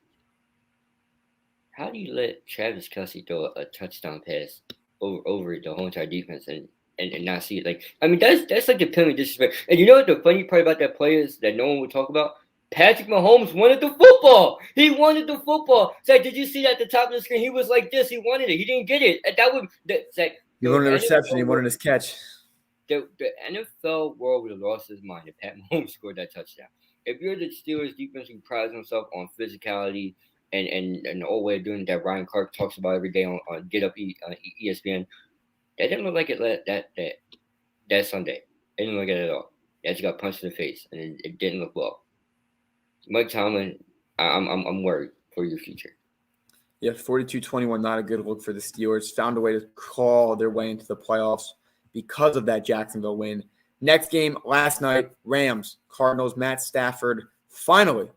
how do you let Travis Kelce throw a touchdown pass over the whole entire defense and not see it? Like, I mean, that's like the penalty disrespect. And you know what the funny part about that play is that no one would talk about? Patrick Mahomes wanted the football. He wanted the football. It's like, did you see at the top of the screen? He was like this. He wanted it. He didn't get it. He wanted a reception. He wanted his catch. The NFL world would have lost his mind if Pat Mahomes scored that touchdown. If you're the Steelers defense who prides himself on physicality and the old way of doing that Ryan Clark talks about every day on Get Up ESPN, that didn't look like it that Sunday. It didn't look like it at all. He actually got punched in the face, and it didn't look well. Mike Tomlin, I'm worried for your future. Yeah, 42-21, not a good look for the Steelers. Found a way to crawl their way into the playoffs because of that Jacksonville win. Next game last night, Rams, Cardinals, Matt Stafford finally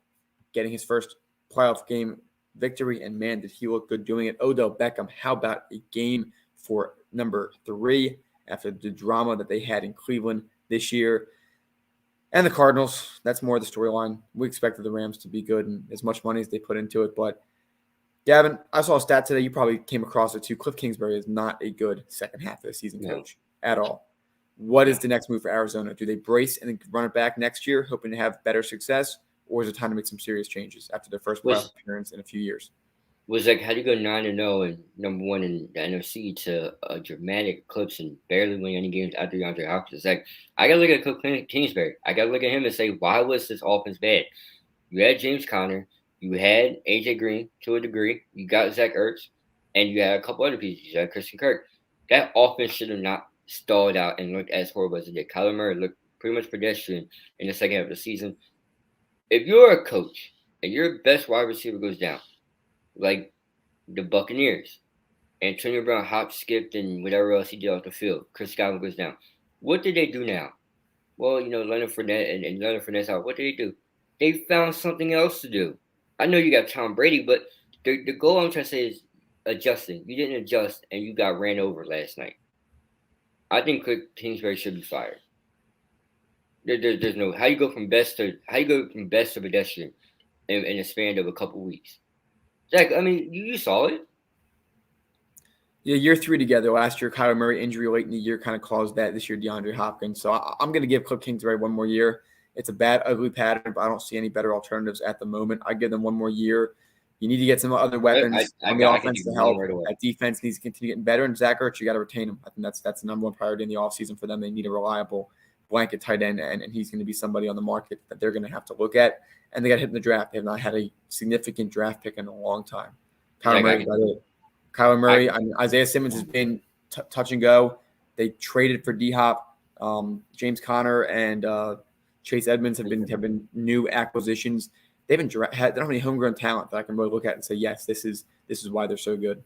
getting his first playoff game victory, and man, did he look good doing it. Odell Beckham, how about a game for number 3 after the drama that they had in Cleveland this year. And the Cardinals, that's more the storyline. We expected the Rams to be good and as much money as they put into it. But, Gavin, I saw a stat today. You probably came across it too. Cliff Kingsbury is not a good second half of the season coach at all. What is the next move for Arizona? Do they brace and run it back next year, hoping to have better success? Or is it time to make some serious changes after their first playoff appearance in a few years? Was like, how do you go 9-0 and number 1 in the NFC to a dramatic eclipse and barely win any games after DeAndre Hopkins? It's like, I got to look at Cliff Kingsbury. I got to look at him and say, why was this offense bad? You had James Conner. You had A.J. Green to a degree. You got Zach Ertz. And you had a couple other pieces. You had Christian Kirk. That offense should have not stalled out and looked as horrible as it did. Kyler Murray looked pretty much pedestrian in the second half of the season. If you're a coach and your best wide receiver goes down, like the Buccaneers, Antonio Brown hopped, skipped, and whatever else he did off the field, Chris Godwin goes down. What did they do now? Well, Leonard Fournette and Leonard Fournette's out. What did they do? They found something else to do. I know you got Tom Brady, but the goal I'm trying to say is adjusting. You didn't adjust, and you got ran over last night. I think Cliff Kingsbury should be fired. There's no how you go from best to pedestrian in a span of a couple weeks. Zach, I mean, you saw it. Yeah, year 3 together. Last year, Kyler Murray injury late in the year kind of caused that. This year, DeAndre Hopkins. So I'm going to give Cliff Kingsbury one more year. It's a bad, ugly pattern, but I don't see any better alternatives at the moment. I give them one more year. You need to get some other weapons on the offense to help. That defense needs to continue getting better. And Zach Ertz, you got to retain him. I think that's the number 1 priority in the offseason for them. They need a reliable blanket tight end, and he's going to be somebody on the market that they're going to have to look at. And they got hit in the draft. They have not had a significant draft pick in a long time. Kyler Murray. Isaiah Simmons has been touch and go. They traded for D-Hop. James Conner and Chase Edmonds have been new acquisitions. They don't have any homegrown talent that I can really look at and say, yes, this is why they're so good.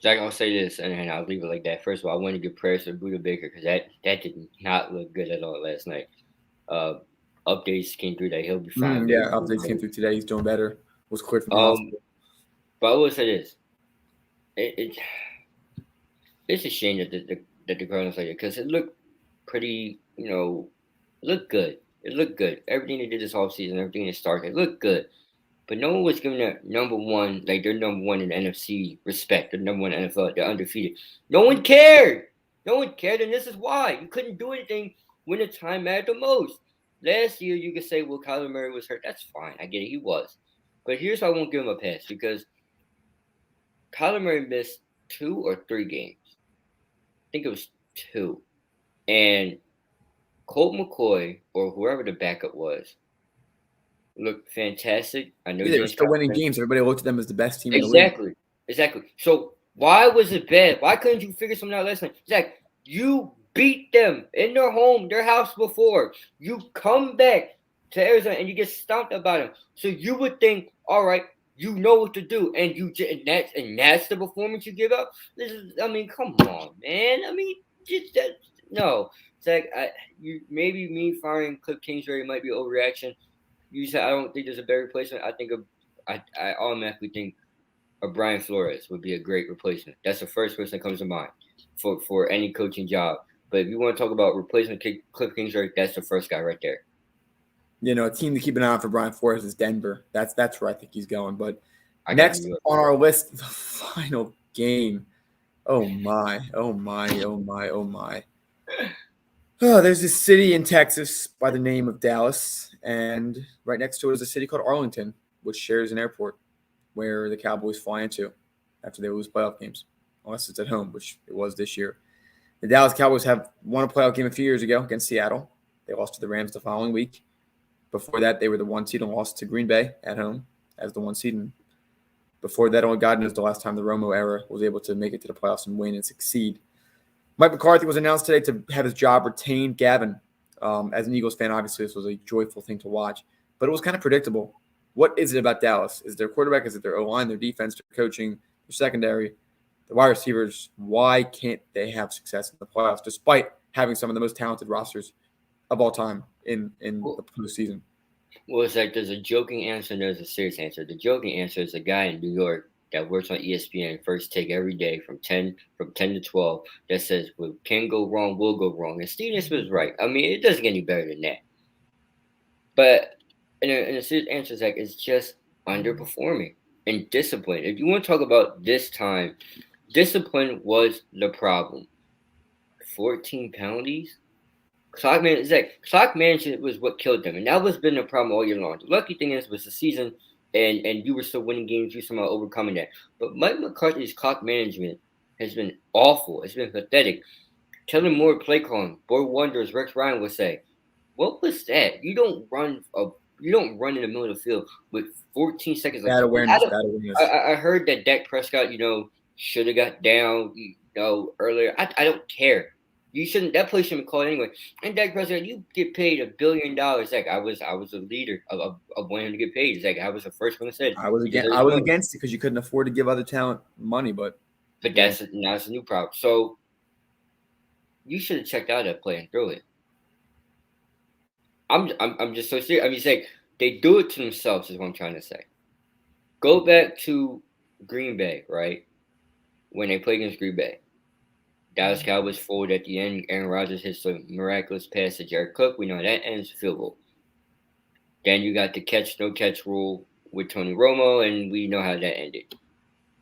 Zach, I'll say this, and I'll leave it like that. First of all, I want to give prayers to Buda Baker because that did not look good at all last night. Updates came through that he'll be fine. Updates came through today. He's doing better. Was cleared from the hospital. But I will say this: it's a shame that the Cardinals like it because it looked pretty. Looked good. It looked good. Everything they did this offseason, everything they started, it looked good. But no one was giving their number 1, like their number 1 in the NFC respect, their number 1 in the NFL, they're undefeated. No one cared. No one cared, and this is why. You couldn't do anything when the time mattered the most. Last year, you could say, well, Kyler Murray was hurt. That's fine. I get it. He was. But here's why I won't give him a pass, because Kyler Murray missed 2 or 3 games. I think it was 2. And Colt McCoy, or whoever the backup was, looked fantastic. I know They were still winning games. Everybody looked at them as the best team in the league. Exactly. So why was it bad? Why couldn't you figure something out last night? Zach, you beat them in their home, their house before. You come back to Arizona and you get stomped about them. So you would think, all right, you know what to do, and that's the performance you give up. Come on, man. No, Zach. Maybe me firing Cliff Kingsbury might be an overreaction. You said I don't think there's a better replacement. I automatically think a Brian Flores would be a great replacement. That's the first person that comes to mind for any coaching job. But if you want to talk about replacement Cliff Kingsbury, that's the first guy right there. A team to keep an eye on for Brian Flores is Denver. That's where I think he's going. But next on our list, the final game. Oh my. Oh, there's this city in Texas by the name of Dallas, and right next to it is a city called Arlington, which shares an airport where the Cowboys fly into after they lose playoff games, unless it's at home, which it was this year. The Dallas Cowboys have won a playoff game a few years ago against Seattle. They lost to the Rams the following week. Before that, they were the 1 seed and lost to Green Bay at home as the 1 seed. And before that, only God knows the last time the Romo era was able to make it to the playoffs and win and succeed. Mike McCarthy was announced today to have his job retained. Gaven, as an Eagles fan, obviously this was a joyful thing to watch, but it was kind of predictable. What is it about Dallas? Is it their quarterback? Is it their O-line, their defense, their coaching, their secondary, the wide receivers? Why can't they have success in the playoffs despite having some of the most talented rosters of all time in the postseason? Well, it's like there's a joking answer and there's a serious answer. The joking answer is a guy in New York that works on ESPN First Take every day from 10 to 12 that says, what can go wrong will go wrong. And Steven Smith is right. It doesn't get any better than that. But in a serious answer, Zach, it's just underperforming and discipline. If you want to talk about this time, discipline was the problem. 14 penalties? Clock management was what killed them, and that was been the problem all year long. The lucky thing is, was the season, and you were still winning games. You somehow overcoming that. But Mike McCarthy's clock management has been awful. It's been pathetic. Kellen Moore play calling. Boy wonders. Rex Ryan would say, "What was that? You don't run in the middle of the field with 14 seconds." Bad awareness. I heard that Dak Prescott, should have got down, earlier. I don't care. You shouldn't. That play shouldn't be called anyway. And Dak Prescott, you get paid $1 billion. Like I was a leader of wanting to get paid. It's like I was the first one that said I was against it because you couldn't afford to give other talent money, but that's a new problem. So you should have checked out that play and threw it. I'm just so serious. It's like they do it to themselves. Is what I'm trying to say. Go back to Green Bay, right? When they play against Green Bay. Dallas Cowboys forward at the end. Aaron Rodgers hits a miraculous pass to Jared Cook. We know that ends field goal. Then you got the no catch rule with Tony Romo, and we know how that ended.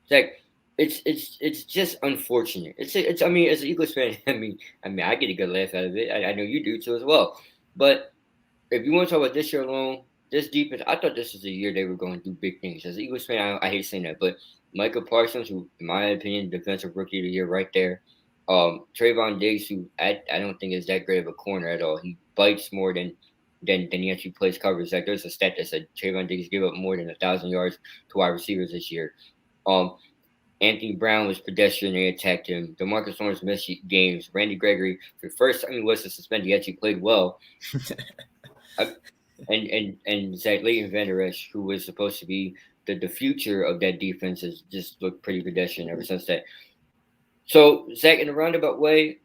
It's like it's just unfortunate. It's as an Eagles fan, I get a good laugh out of it. I know you do too as well. But if you want to talk about this year alone, this defense, I thought this was a year they were going to do big things. As an Eagles fan, I hate saying that, but Micah Parsons, who in my opinion, defensive rookie of the year right there. Trayvon Diggs, who I don't think is that great of a corner at all. He bites more than he actually plays coverage. Like there's a stat that said Trayvon Diggs gave up more than 1,000 yards to wide receivers this year. Anthony Brown was pedestrian. They attacked him. DeMarcus Lawrence missed games. Randy Gregory, for the first time he wasn't suspended, he actually played well. And Zach Leighton Vander Esch, who was supposed to be the future of that defense, has just looked pretty pedestrian ever since that. So, Zach, in a roundabout way,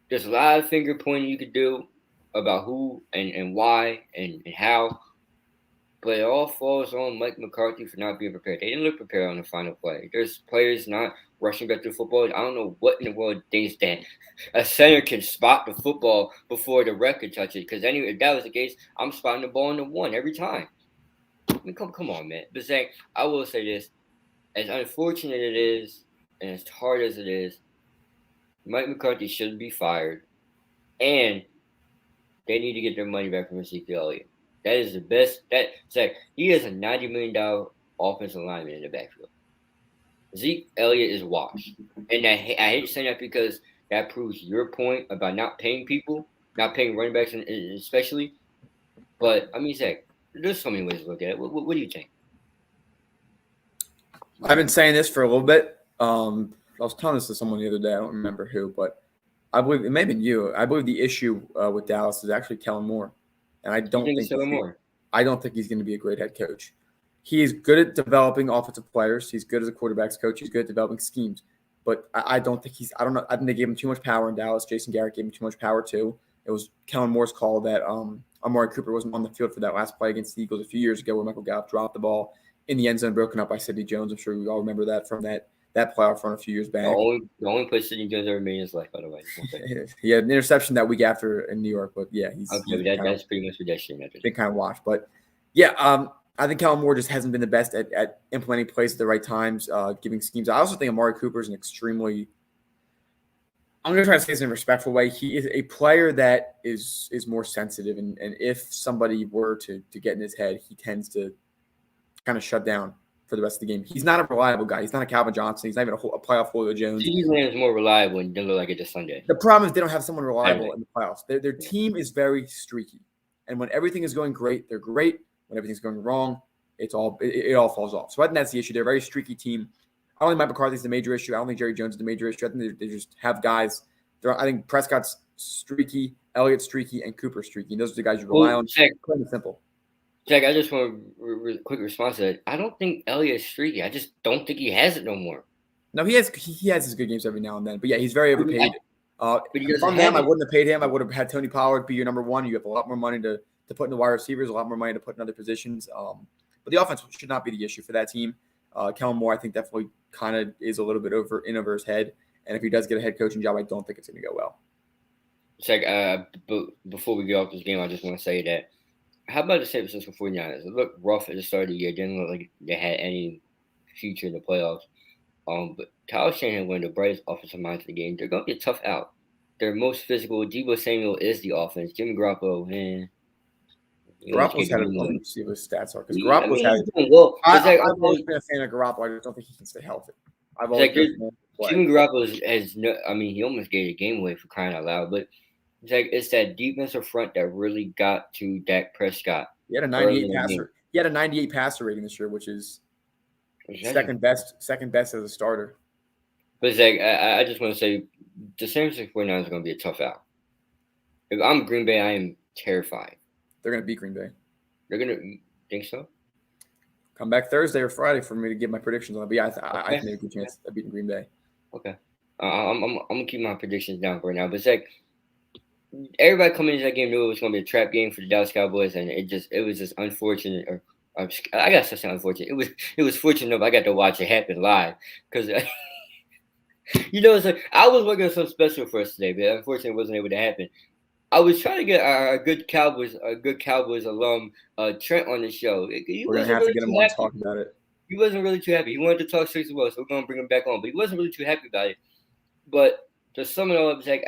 there's a lot of finger pointing you could do about who and why and how, but it all falls on Mike McCarthy for not being prepared. They didn't look prepared on the final play. There's players not rushing back to the football. I don't know what in the world thinks that a center can spot the football before the ref can touch it. Because anyway, if that was the case, I'm spotting the ball in the one every time. Come on, man. But Zach, I will say this. As unfortunate it is, and as hard as it is, Mike McCarthy should be fired, and they need to get their money back from Ezekiel Elliott. That is the best. Zach, he is a $90 million offensive lineman in the backfield. Zeke Elliott is washed, and I hate saying that because that proves your point about not paying people, not paying running backs, especially. But I mean, Zach, there's so many ways to look at it. What do you think? I've been saying this for a little bit. I was telling this to someone the other day. I don't remember who, but I believe it may have been you. I believe the issue with Dallas is actually Kellen Moore, and I don't think he's going to be a great head coach. He is good at developing offensive players. He's good as a quarterback's coach. He's good at developing schemes. But I don't think he's – I don't know. I think they gave him too much power in Dallas. Jason Garrett gave him too much power too. It was Kellen Moore's call that Amari Cooper wasn't on the field for that last play against the Eagles a few years ago where Michael Gallup dropped the ball in the end zone, broken up by Sidney Jones. I'm sure we all remember that from that playoff run a few years back. The only place Sidney Jones ever made in his life, by the way. He had an interception that week after in New York, but yeah, that's pretty much pedestrian. Been kind of washed, but yeah, I think Kellen Moore just hasn't been the best at implementing plays at the right times, giving schemes. I also think Amari Cooper is an extremely – I'm going to try to say this in a respectful way. He is a player that is more sensitive, and if somebody were to get in his head, he tends to kind of shut down for the rest of the game. He's not a reliable guy. He's not a Calvin Johnson. He's not even a playoff Julio Jones. He's more reliable and didn't look like it this Sunday. The problem is they don't have someone reliable in the playoffs. Their team is very streaky, and when everything is going great, they're great. When everything's going wrong, it all falls off. So I think that's the issue. They're a very streaky team. I don't think Mike McCarthy's the major issue. I don't think Jerry Jones is the major issue. I think they just have guys. I think Prescott's streaky, Elliott's streaky, and Cooper's streaky. And those are the guys you rely on. Plain and simple. Jack, I just want a quick response to that. I don't think Elliott's streaky. I just don't think he has it no more. No, he has his good games every now and then. But yeah, he's very overpaid. From him, I wouldn't have paid him. I would have had Tony Pollard be your number one. You have a lot more money to put in the wide receivers, a lot more money to put in other positions. But the offense should not be the issue for that team. Kellen Moore, I think, definitely kind of is a little bit over his head. And if he does get a head coaching job, I don't think it's going to go well. Check. Before we get off this game, I just want to say that how about the San Francisco 49ers? It looked rough at the start of the year. It didn't look like they had any future in the playoffs. But Kyle Shanahan, one of the brightest offensive minds of the game, they're going to get tough out. They're most physical. Deebo Samuel is the offense. Jimmy Garoppolo, man. Garoppolo's had let's see what his stats are. Because Garoppolo's I've always been a fan of Garoppolo. I just don't think he can stay healthy. I've always been Jimmy Garoppolo has no. I mean, he almost gave the game away for crying out loud. But it's that defensive front that really got to Dak Prescott. He had a 98 passer. He had a 98 passer rating this year, which is second best as a starter. But Zach, I just want to say the San Francisco 49ers are going to be a tough out. If I'm Green Bay, I am terrified. They're going to beat Green Bay. They're going to think so? Come back Thursday or Friday for me to give my predictions on it. But yeah, I think they have a good chance of beating Green Bay. Okay. I'm going to keep my predictions down for now. But Zach, everybody coming into that game knew it was going to be a trap game for the Dallas Cowboys, and it was just unfortunate. I got to say unfortunate. It was fortunate enough I got to watch it happen live because it's like I was working on something special for us today, but unfortunately it wasn't able to happen. I was trying to get a good Cowboys alum, Trent, on the show. We're going to have to get him on to talk about it. He wasn't really too happy. He wanted to talk straight as well, so we're going to bring him back on. But he wasn't really too happy about it. But to sum it all up, Zach,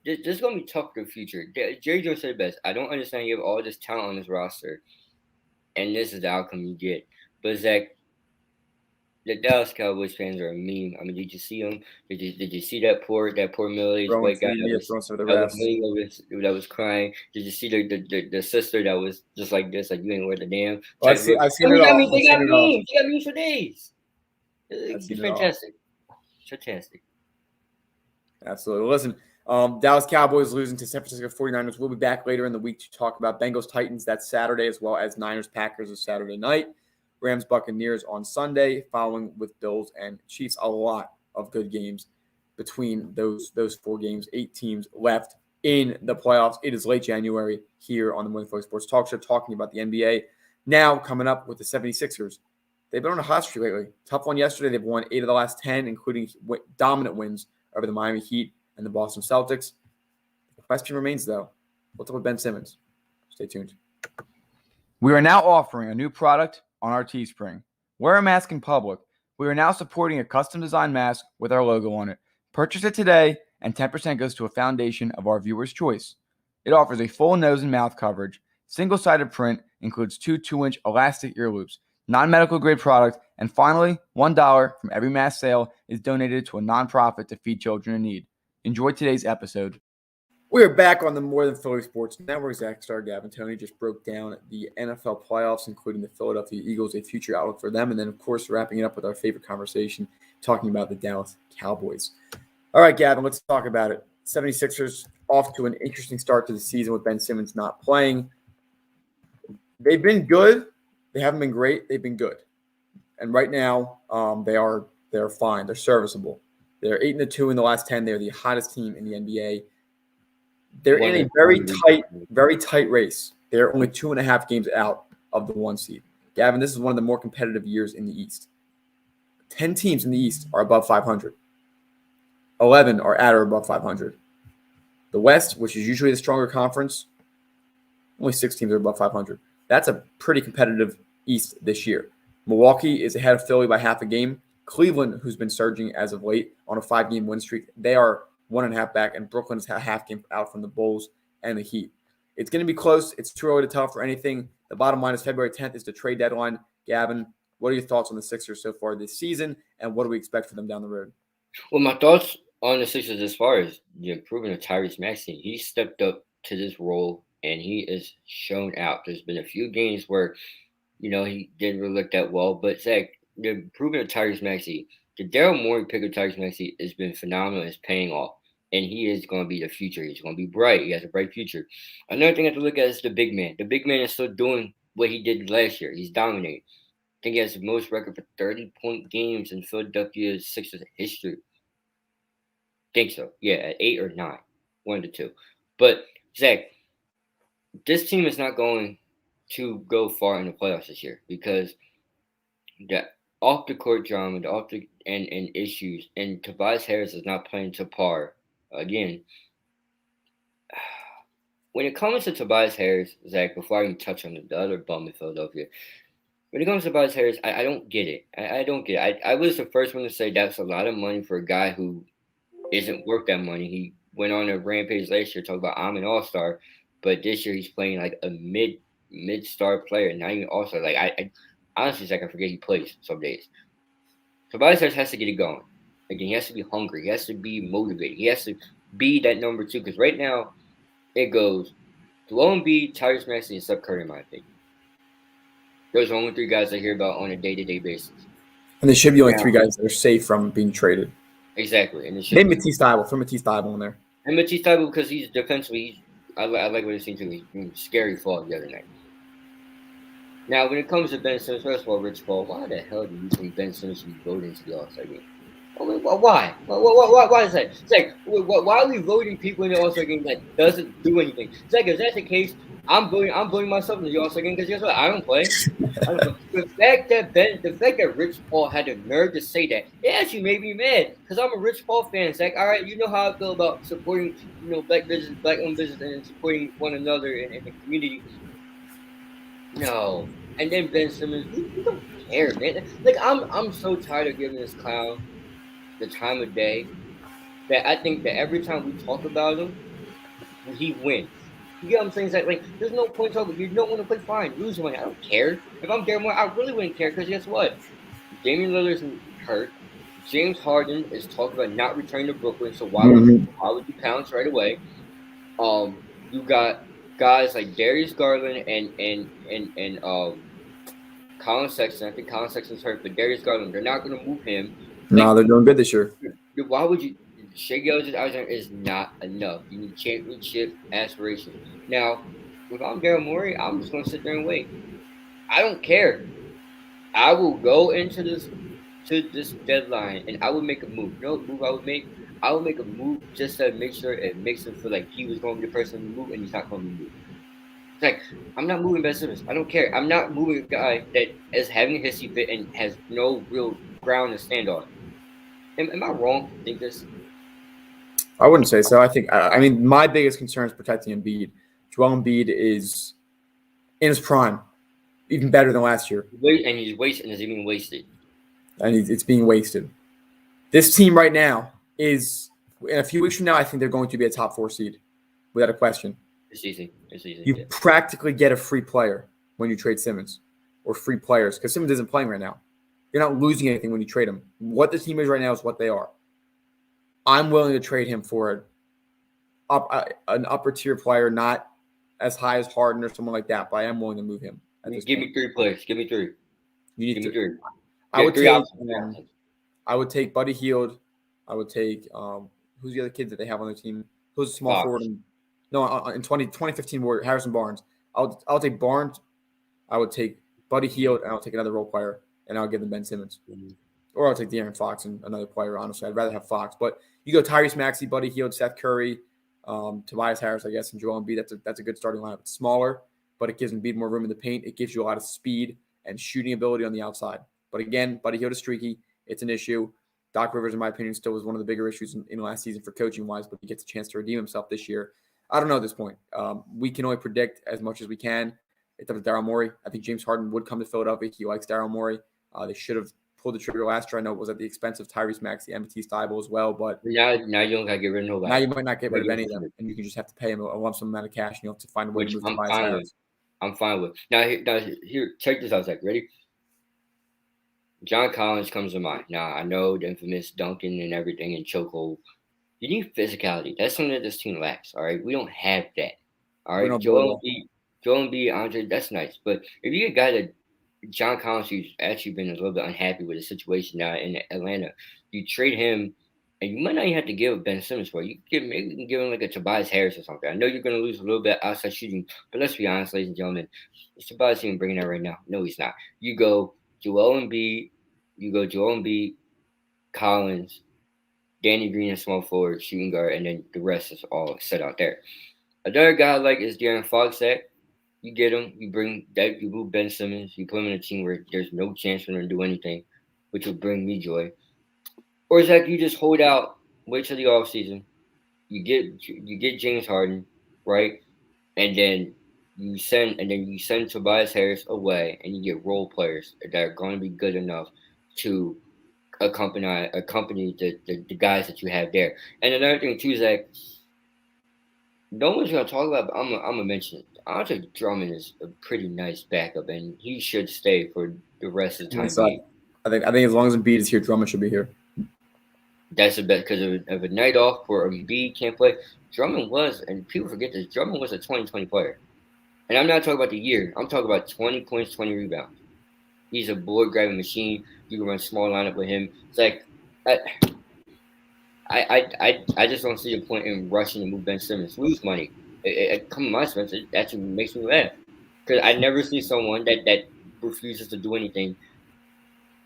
this is going to be tough for the future. Jerry Jones said it best. I don't understand you have all this talent on this roster, and this is the outcome you get. But, Zach, the Dallas Cowboys fans are a meme. I mean, did you see them? Did you see that poor middle-aged white guy that was crying? Did you see the sister that was just like this, like you ain't worth a damn? I've seen it all. They got memes. They got memes for days. It's fantastic. Fantastic. Absolutely. Listen, Dallas Cowboys losing to San Francisco 49ers. We'll be back later in the week to talk about Bengals Titans. That's Saturday, as well as Niners Packers is Saturday night. Rams Buccaneers on Sunday, following with Bills and Chiefs. A lot of good games between those 4 games. 8 teams left in the playoffs. It is late January here on the Morning Focus Sports Talk Show, talking about the NBA. Now coming up with the 76ers. They've been on a hot streak lately. Tough one yesterday. They've won 8 of the last 10, including dominant wins over the Miami Heat and the Boston Celtics. The question remains, though, what's up with Ben Simmons? Stay tuned. We are now offering a new product on our Teespring. Wear a mask in public. We are now supporting a custom-designed mask with our logo on it. Purchase it today and 10% goes to a foundation of our viewer's choice. It offers a full nose and mouth coverage, single-sided print, includes 2 2-inch elastic ear loops, non-medical grade product, and finally, $1 from every mass sale is donated to a nonprofit to feed children in need. Enjoy today's episode. We are back on the More Than Philly Sports Network. Zach, Gaven, Tony just broke down the NFL playoffs, including the Philadelphia Eagles, a future outlook for them, and then, of course, wrapping it up with our favorite conversation, talking about the Dallas Cowboys. All right, Gavin, let's talk about it. 76ers off to an interesting start to the season with Ben Simmons not playing. They've been good. They haven't been great. They've been good. And right now, they're fine. They're serviceable. They're 8-2 in the last 10. They're the hottest team in the NBA. They're in a very tight race. They're only 2.5 games out of the 1 seed. Gavin, this is one of the more competitive years in the East. 10 teams in the East are above 500. 11 are at or above 500. The West, which is usually the stronger conference, only 6 teams are above 500. That's a pretty competitive East this year. Milwaukee is ahead of Philly by half a game. Cleveland, who's been surging as of late on a 5-game win streak, they are 1.5 back, and Brooklyn is a half game out from the Bulls and the Heat. It's going to be close. It's too early to tell for anything. The bottom line is February 10th is the trade deadline. Gavin, what are your thoughts on the Sixers so far this season, and what do we expect for them down the road? Well, my thoughts on the Sixers as far as the improvement of Tyrese Maxey, he stepped up to this role, and he is shown out. There's been a few games where, he didn't really look that well, but Zach, the improvement of Tyrese Maxey, the Daryl Morey pick of Tyrese Maxey has been phenomenal. It's paying off, and he is going to be the future. He's going to be bright. He has a bright future. Another thing I have to look at is the big man. The big man is still doing what he did last year. He's dominating. I think he has the most record for 30-point games in Philadelphia Sixers history. I think so. Yeah, at 8 or 9. 1 of the 2. But, Zach, this team is not going to go far in the playoffs this year because the off-the-court drama, and issues, and Tobias Harris is not playing to par. Again, when it comes to Tobias Harris, Zach, before I even touch on the other bum in Philadelphia, when it comes to Tobias Harris, I don't get it. I don't get it. I was the first one to say that's a lot of money for a guy who isn't worth that money. He went on a rampage last year talking about I'm an all-star, but this year he's playing like a mid-star player, not even all-star. Like I honestly, Zach, I forget he plays some days. Tobias Harris has to get it going. Again, he has to be hungry. He has to be motivated. He has to be that number 2. Because right now, it goes Joel Embiid, Tyrese Maxey, and Steph Curry, in my opinion. Those are the only 3 guys I hear about on a day-to-day basis. And they should be only 3 guys that are safe from being traded. Exactly. And maybe Matisse Thybulle. Throw Matisse Thybulle in there. And Matisse Thybulle, because he's defensively, I like what he's seen too. He's scary fall the other night. Now, when it comes to Ben Simmons, first of all, Rich Paul, why the hell do you think Ben Simmons should be voting to the All-Star game? Why? Why is that? It's like, why are we voting people in the All-Star game that doesn't do anything? It's like, if that's the case, I'm voting myself in the All-Star game because guess what? I don't play. The fact that Rich Paul had the nerve to say that, it actually made me mad because I'm a Rich Paul fan. It's like, all right, you know how I feel about supporting, black business, black-owned business, and supporting one another in the community. No. And then Ben Simmons, we don't care, man. Like, I'm so tired of giving this clown the time of day that I think that every time we talk about him, he wins. You get what I'm saying? It's like there's no point talking. You don't want to play fine. Lose money. I don't care. If I'm Daryl Morey, I really wouldn't care because guess what? Damian Lillard's hurt. James Harden is talking about not returning to Brooklyn, so why would you pounce right away? You got guys like Darius Garland and Colin Sexton. I think Colin Sexton's hurt, but Darius Garland, they're not going to move him. No, they're doing good this year. Why would you? Shai Gilgeous-Alexander is not enough. You need championship aspirations. Now, if I'm Daryl Morey, I'm just going to sit there and wait. I don't care. I will go into this deadline and I would make a move. You know what move I would make? I would make a move just to make sure it makes him feel like he was going to be the person to move and he's not going to move. It's like, I'm not moving Ben Simmons. I don't care. I'm not moving a guy that is having a hissy fit and has no real ground to stand on. Am I wrong to think this? I wouldn't say so. I mean, my biggest concern is protecting Embiid. Joel Embiid is in his prime, even better than last year. And he's wasting. Is even wasted. And it's being wasted. This team right now is In a few weeks from now, I think they're going to be a top 4 seed, without a question. It's easy. You practically get a free player when you trade Simmons, or free players, because Simmons isn't playing right now. You're not losing anything when you trade him. What the team is right now is what they are. I'm willing to trade him for an upper tier player, not as high as Harden or someone like that, but I am willing to move him. Give me 3 players. Give me 3. You need Give me 3. I would take Buddy Hield. I would take who's the other kid that they have on their team? Who's a small forward? In 2015 Harrison Barnes. I'll take Barnes. I would take Buddy Hield, and I'll take another role player, and I'll give them Ben Simmons. Mm-hmm. Or I'll take De'Aaron Fox and another player, honestly. I'd rather have Fox. But you go Tyrese Maxey, Buddy Hield, Seth Curry, Tobias Harris, I guess, and Joel Embiid. That's a good starting lineup. It's smaller, but it gives Embiid more room in the paint. It gives you a lot of speed and shooting ability on the outside. But again, Buddy Hield is streaky. It's an issue. Doc Rivers, in my opinion, still was one of the bigger issues in last season for coaching-wise, but he gets a chance to redeem himself this year. I don't know at this point. We can only predict as much as we can. It's up to Daryl Morey. I think James Harden would come to Philadelphia. He likes Daryl Morey. They should have pulled the trigger last year. I know it was at the expense of Tyrese Maxey and Matisse Thybulle as well, but now you don't got to get rid of nobody. Now you might not get rid of any of them, and you can just have to pay him a lump sum amount of cash, and you'll have to find a way to move Tobias Harris. I'm fine with. Now here, check this out, Zach. Ready? John Collins comes to mind. Now, I know the infamous dunking and everything and chokehold. You need physicality. That's something that this team lacks, all right? We don't have that, all right? Joel Embiid, Andre, that's nice. But if you get a guy that John Collins, who's actually been a little bit unhappy with the situation now in Atlanta, you trade him, and you might not even have to give Ben Simmons for it. Maybe you can give him like a Tobias Harris or something. I know you're going to lose a little bit outside shooting, but let's be honest, ladies and gentlemen, is Tobias even bringing that right now? No, he's not. You go Joel Embiid, Collins, Danny Green and small forward, shooting guard, and then the rest is all set out there. Another guy I like is De'Aaron Fox. You get him, you move Ben Simmons, you put him in a team where there's no chance for him to do anything, which will bring me joy. Or Zach, you just hold out, wait till the offseason, you get James Harden, right? And then you send Tobias Harris away, and you get role players that are going to be good enough to accompany the guys that you have there. And another thing too, Zach, no one's gonna talk about, but I'm gonna mention it. Andre Drummond is a pretty nice backup, and he should stay for the rest of the time. I think as long as Embiid is here, Drummond should be here. That's the best, because of a night off where Embiid can't play. Drummond was, and people forget this, Drummond was a 2020 player. And I'm not talking about the year. I'm talking about 20 points, 20 rebounds. He's a board-grabbing machine. You can run small lineup with him. It's like I just don't see the point in rushing to move Ben Simmons. Lose money. Come on, my expense. It actually makes me laugh, because I never see someone that refuses to do anything.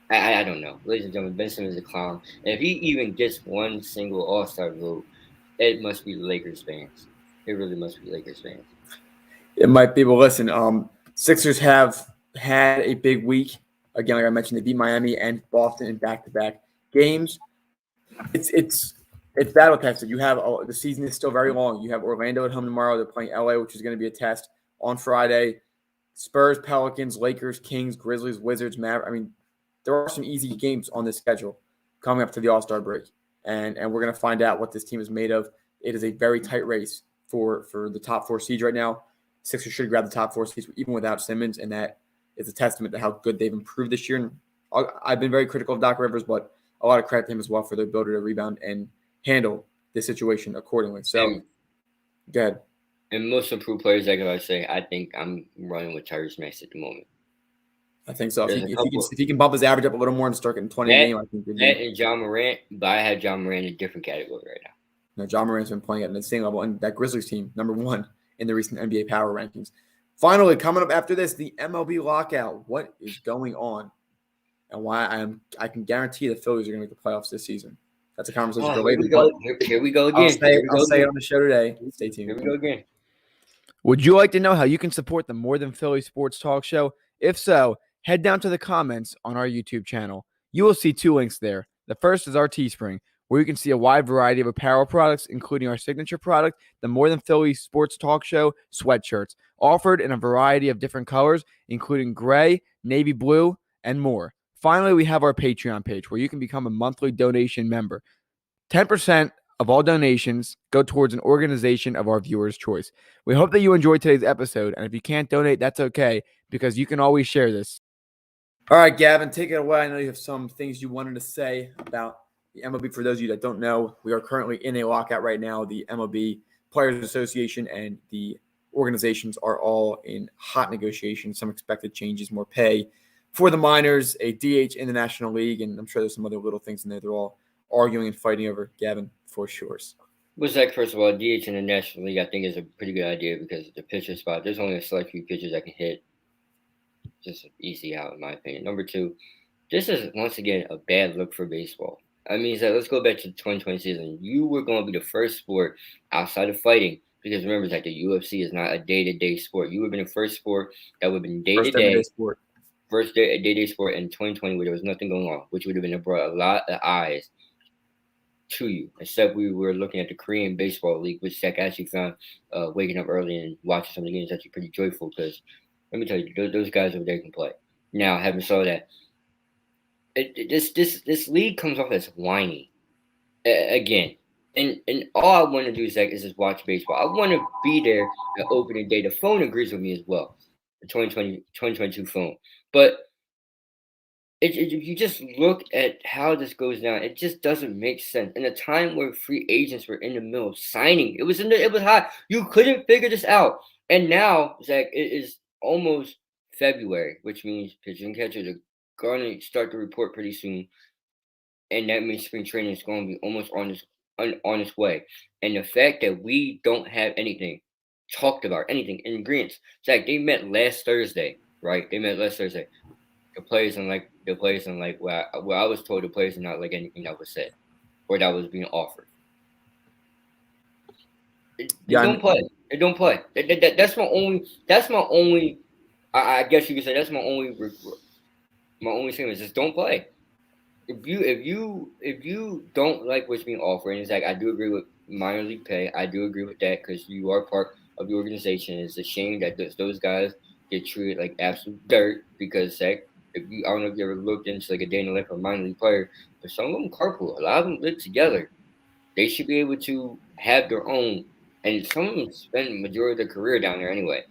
I don't know. Ladies and gentlemen, Ben Simmons is a clown. And if he even gets one single All-Star vote, it must be Lakers fans. It really must be Lakers fans. It might be. But listen, Sixers have had a big week. Again, like I mentioned, they beat Miami and Boston in back-to-back games. It's battle tested. You have the season is still very long. You have Orlando at home tomorrow. They're playing LA, which is going to be a test on Friday. Spurs, Pelicans, Lakers, Kings, Grizzlies, Wizards, Mavericks. I mean, there are some easy games on this schedule coming up to the All-Star break, and we're going to find out what this team is made of. It is a very tight race for the top 4 seeds right now. Sixers should grab the top 4 seeds even without Simmons, and that is a testament to how good they've improved this year. And I've been very critical of Doc Rivers, but a lot of credit to him as well for their ability to rebound and handle this situation accordingly. So, go ahead. And most improved players, like I say, I think I'm running with Tyrese Maxey at the moment. I think so. If he can bump his average up a little more and start getting 20 a game, I think that and John Morant, but I have John Morant in a different category right now. No, John Morant's been playing at the same level, and that Grizzlies team, number 1 in the recent NBA Power Rankings. Finally, coming up after this, the MLB lockout. What is going on, and why I can guarantee the Phillies are going to make the playoffs this season. That's a conversation for later. Here we go again. I'll say it on the show today. Stay tuned. Here we go again. Would you like to know how you can support the More Than Philly Sports Talk Show? If so, head down to the comments on our YouTube channel. You will see 2 links there. The first is our Teespring, where you can see a wide variety of apparel products, including our signature product, the More Than Philly Sports Talk Show sweatshirts, offered in a variety of different colors, including gray, navy blue, and more. Finally, we have our Patreon page, where you can become a monthly donation member. 10% of all donations go towards an organization of our viewers' choice. We hope that you enjoyed today's episode, and if you can't donate, that's okay, because you can always share this. All right, Gavin, take it away. I know you have some things you wanted to say about the MLB. For those of you that don't know, we are currently in a lockout right now. The MLB Players Association and the organizations are all in hot negotiations. Some expected changes, more pay for the minors, a DH in the National League, and I'm sure there's some other little things in there. They're all arguing and fighting over, Gavin, for sure. Well, Zach, first of all, DH in the National League, I think, is a pretty good idea because the pitcher spot, there's only a select few pitchers that can hit just easy out, in my opinion. Number two, this is, once again, a bad look for baseball. I mean, Zach, let's go back to the 2020 season. You were going to be the first sport outside of fighting, because remember that the UFC is not a day-to-day sport. You would have been the first sport that would have been day-to-day. First day-to-day sport in 2020 where there was nothing going on, which would have been brought a lot of eyes to you. Except we were looking at the Korean Baseball League, which Zach actually found waking up early and watching some of the games actually pretty joyful because, let me tell you, those guys over there can play. Now, having said that, this league comes off as whiny again. And all I want to do, Zach, is just watch baseball. I want to be there at opening day. The phone agrees with me as well, the 2022 phone. But if you just look at how this goes down, it just doesn't make sense. In a time where free agents were in the middle of signing, it was hot. You couldn't figure this out. And now, Zach, it is almost February, which means pitchers and catchers are going to start to report pretty soon. And that means spring training is going to be almost on its way. And the fact that we don't have anything talked about, anything in agreement. Zach, they met last Thursday, right? They met last Thursday. The players and what I was told, the players are not like anything that was said or that was being offered. Don't play. They don't play. That's my only. I guess you could say that's my only statement is just don't play. If you don't like what's being offered, and it's like I do agree with minor league pay. I do agree with that because you are part of the organization. It's a shame that those guys get treated like absolute dirt because, Zach, I don't know if you ever looked into like a day in the life of a minor league player, but some of them carpool. A lot of them live together. They should be able to have their own, and some of them spend the majority of their career down there anyway.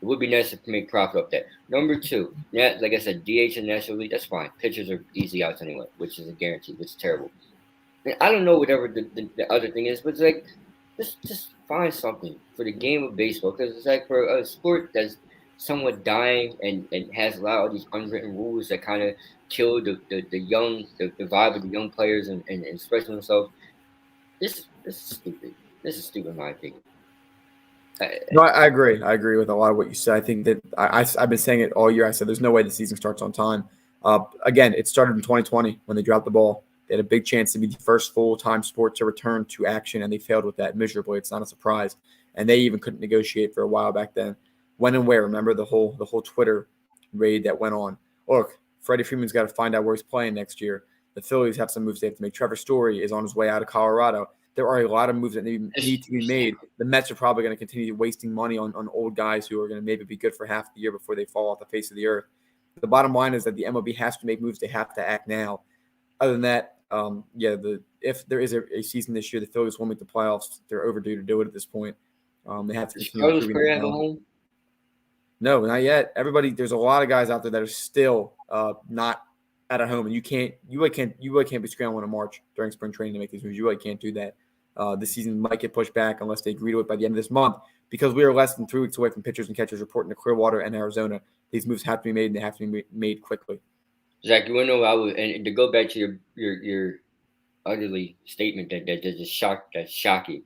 It would be nice to make profit off that. Number two, like I said, DH and National League, that's fine. Pitchers are easy outs anyway, which is a guarantee, which is terrible. And I don't know whatever the other thing is, but it's like just find something for the game of baseball because it's like for a sport that's somewhat dying and has a lot of these unwritten rules that kind of kill the vibe of the young players and expressing themselves. This is stupid. This is stupid in my opinion. No, I agree. I agree with a lot of what you said. I think that I've been saying it all year. I said there's no way the season starts on time. Again, it started in 2020 when they dropped the ball. They had a big chance to be the first full-time sport to return to action, and they failed with that miserably. It's not a surprise. And they even couldn't negotiate for a while back then. When and where? Remember the whole Twitter raid that went on. Look, Freddie Freeman's got to find out where he's playing next year. The Phillies have some moves they have to make. Trevor Story is on his way out of Colorado. There are a lot of moves that need to be made. The Mets are probably going to continue wasting money on old guys who are going to maybe be good for half the year before they fall off the face of the earth. The bottom line is that the MLB has to make moves. They have to act now. Other than that, if there is a season this year, the Phillies will make the playoffs. They're overdue to do it at this point. They have to continue. No, not yet. There's a lot of guys out there that are still not at a home, and you really can't be scrambling in March during spring training to make these moves. You really can't do that. The season might get pushed back unless they agree to it by the end of this month because we are less than 3 weeks away from pitchers and catchers reporting to Clearwater and Arizona. These moves have to be made, and they have to be made quickly. Zach, you want to know and to go back to your utterly statement that's shocking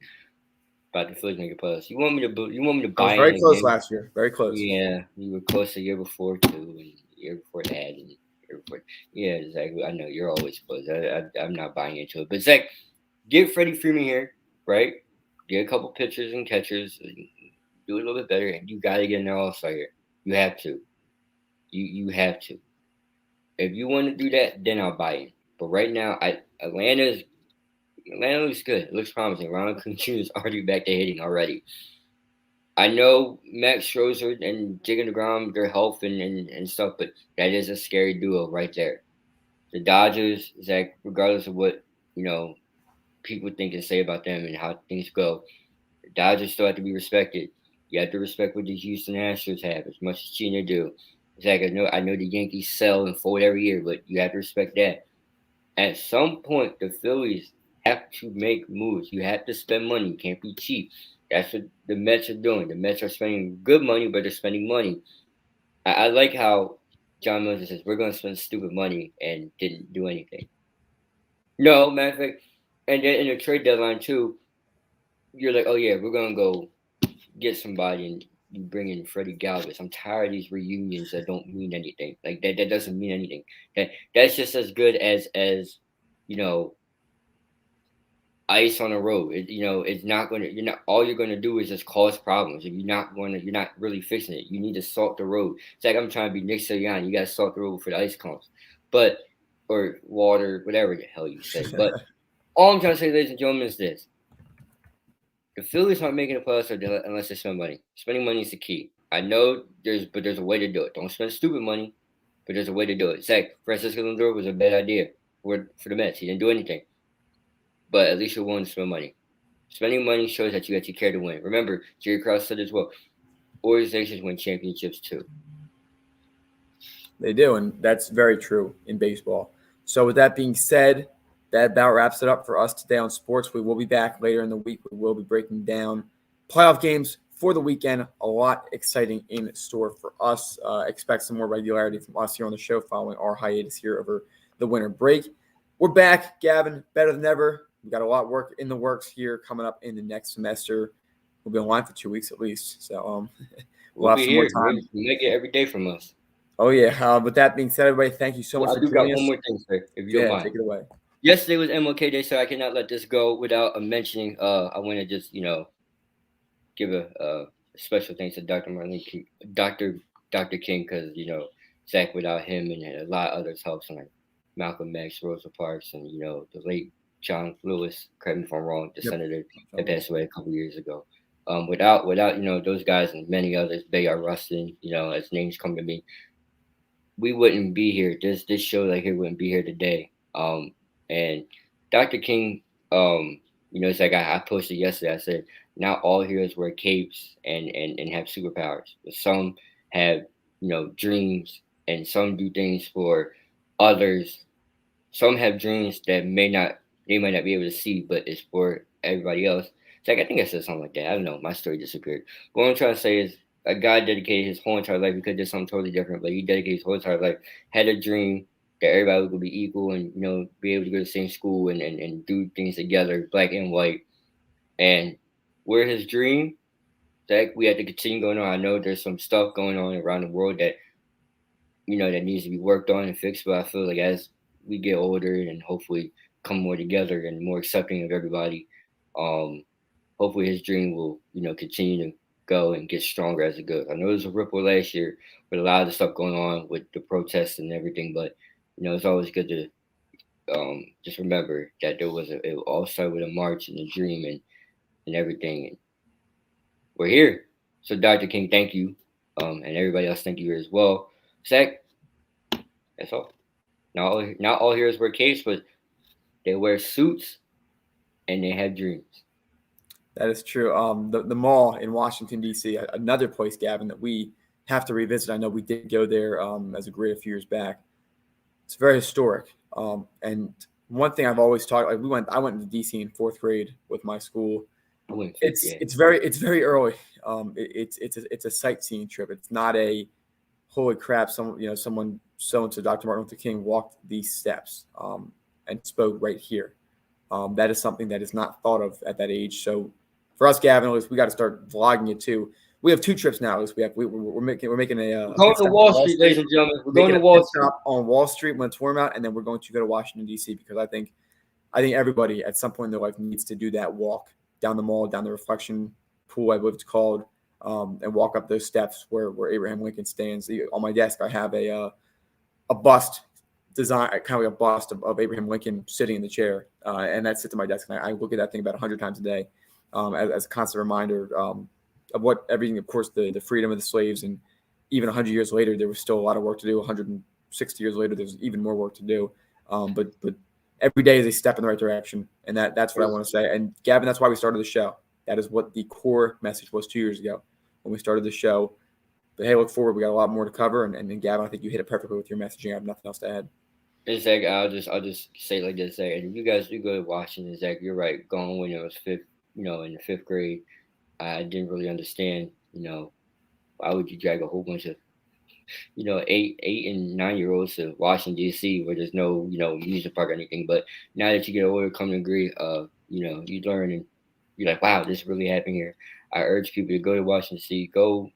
about the Phillies making playoffs. You want me to buy? Very close last year. Very close. Yeah, we were close the year before too, and the year before that, and the year before. Yeah, exactly. I know you're always close. I'm not buying into it, but Zach, get Freddie Freeman here, right? Get a couple pitchers and catchers, and do it a little bit better, and you got to get an all-star here. You have to. You have to. If you want to do that, then I'll buy it. But right now, Atlanta looks good. It looks promising. Ronald Acuna is already back to hitting already. I know Max Scherzer and Jacob deGrom, their health and stuff, but that is a scary duo right there. The Dodgers, Zach, regardless of what, people think and say about them and how things go. The Dodgers still have to be respected. You have to respect what the Houston Astros have, as much as Chino do. Zach, I know the Yankees sell and fold every year, but you have to respect that. At some point, the Phillies have to make moves. You have to spend money. You can't be cheap. That's what the Mets are doing. The Mets are spending good money, but they're spending money. I like how John Miller says we're going to spend stupid money and didn't do anything. No, matter of fact, and then in the trade deadline too, you're like, oh yeah, we're going to go get somebody and you bring in Freddie Galvis. I'm tired of these reunions that don't mean anything. Like that doesn't mean anything. That's just as good as you know ice on a road. It's not going to. You're not. All you're going to do is just cause problems. If you're not really fixing it. You need to salt the road. It's like I'm trying to be Nick Sirianni. You got to salt the road for the ice cones, or water, whatever the hell you say. But all I'm trying to say, ladies and gentlemen, is this: the Phillies aren't making the playoffs unless they spend money. Spending money is the key. I know there's a way to do it. Don't spend stupid money, but there's a way to do it. Zach, Francisco Lindor was a bad idea for the Mets. He didn't do anything, but at least you're willing to spend money. Spending money shows that you actually care to win. Remember, Jerry Krause said as well, organizations win championships too. They do, and that's very true in baseball. So with that being said, that about wraps it up for us today on sports. We will be back later in the week. We will be breaking down playoff games for the weekend. A lot exciting in store for us. Expect some more regularity from us here on the show following our hiatus here over the winter break. We're back, Gavin, better than ever. We got a lot of work in the works here coming up in the next semester. We'll be online for 2 weeks at least. So we'll have some more time. You make it every day from us. Oh, yeah. With that being said, everybody, thank you so much for joining us. One more thing, sir, if you don't mind. Take it away. Yesterday was MLK Day, so I cannot let this go without mentioning. I want to just, give a special thanks to Dr. Marlene King, Dr. King, because Zach, without him and a lot of others helps, like Malcolm X, Rosa Parks, and the late John Lewis. Correct me if I'm wrong. The senator that passed away a couple years ago. Without those guys and many others, Bayard Rustin, as names come to me, we wouldn't be here. This show right here wouldn't be here today. And Dr. King, it's like I posted yesterday. I said, not all heroes wear capes and have superpowers. But some have, dreams, and some do things for others. Some have dreams that they might not be able to see, but it's for everybody else. It's like, I think I said something like that. I don't know. My story disappeared. But what I'm trying to say is a guy dedicated his whole entire life. He could do something totally different, but he dedicated his whole entire life, had a dream that everybody would be equal and, be able to go to the same school and do things together, black and white. And we're his dream. Zach, we have to continue going on. I know there's some stuff going on around the world that, that needs to be worked on and fixed, but I feel like as we get older and hopefully come more together and more accepting of everybody, hopefully his dream will, continue to go and get stronger as it goes. I know there was a ripple last year with a lot of the stuff going on with the protests and everything, but it's always good to just remember that it all started with a march and a dream and everything. And we're here. So Dr. King, thank you. And everybody else, thank you as well. Zach, that's all. Not all heroes wear capes, but they wear suits and they have dreams. That is true. The mall in Washington, D.C., another place, Gavin, that we have to revisit. I know we did go there as a grid a few years back. It's very historic. And one thing I've always talked, like I went to DC in fourth grade with my school. It's very early. It's a sightseeing trip. It's not a holy crap. Someone so-and-so, Dr. Martin Luther King walked these steps and spoke right here. That is something that is not thought of at that age. So for us, Gavin, at least we got to start vlogging it too. We have 2 trips now. At least we're making a going to Wall Street, ladies and gentlemen. We're going to Wall Street. On Wall Street when it's warm out, and then we're going to go to Washington D.C. because I think everybody at some point in their life needs to do that walk down the mall, down the reflection pool, I believe it's called, and walk up those steps where Abraham Lincoln stands. On my desk, I have a bust design, kind of like a bust of Abraham Lincoln sitting in the chair, and that sits on my desk. And I look at that thing about 100 times a day as a constant reminder of what everything, of course, the freedom of the slaves. And even 100 years later, there was still a lot of work to do. 160 years later, there's even more work to do. But every day is a step in the right direction. And that's what I want to say. And Gavin, that's why we started the show. That is what the core message was 2 years ago when we started the show. But hey, look forward. We got a lot more to cover. And Gavin, I think you hit it perfectly with your messaging. I have nothing else to add. And Zach, I'll just say like this, Zach. And if you guys do go to Washington, Zach, you're right. Going when I was fifth, in the fifth grade, I didn't really understand, why would you drag a whole bunch of, 8 and 9-year-olds to Washington D.C. where there's no, amusement park or anything. But now that you get older, come to agree, you learn and you're like, wow, this really happened here. I urge people to go to Washington D.C. Go,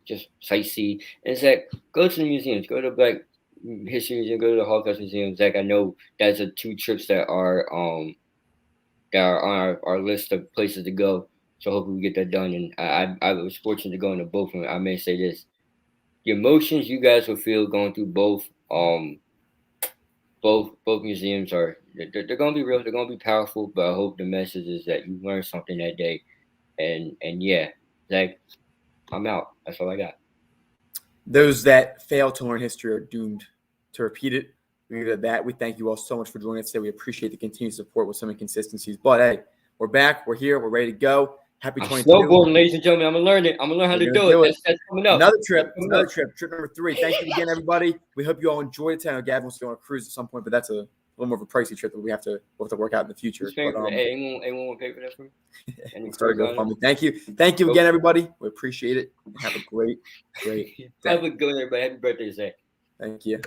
just sightsee, and Zach, go to the museums, go to Black History Museum, go to the Holocaust Museum. Zach, I know that's 2 trips that are on our list of places to go. So hopefully we get that done. And I was fortunate to go into both of them. I may say this: the emotions you guys will feel going through both museums they're gonna be real. They're gonna be powerful. But I hope the message is that you learned something that day. And yeah, Zach, I'm out. That's all I got. Those that fail to learn history are doomed to repeat it. We leave it at that. We thank you all so much for joining us today. We appreciate the continued support with some inconsistencies. But hey, we're back. We're here. We're ready to go. Happy 22. Snowboarding, ladies and gentlemen. I'm gonna learn it. I'm gonna learn how to do it. That's coming up. Another trip. Trip number 3. Thank you again, everybody. We hope you all enjoyed it. I know Gavin wants to go on a cruise at some point, but that's a little more of a pricey trip that we'll have to work out in the future. But, anyone want to pay for that for me? Thank you again, everybody. We appreciate it. Have a great day. Have a good one, everybody. Happy birthday, Zach. Thank you.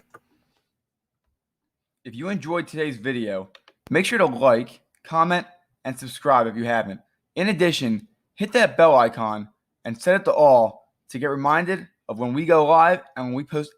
If you enjoyed today's video, make sure to like, comment, and subscribe if you haven't. In addition, hit that bell icon and set it to all to get reminded of when we go live and when we post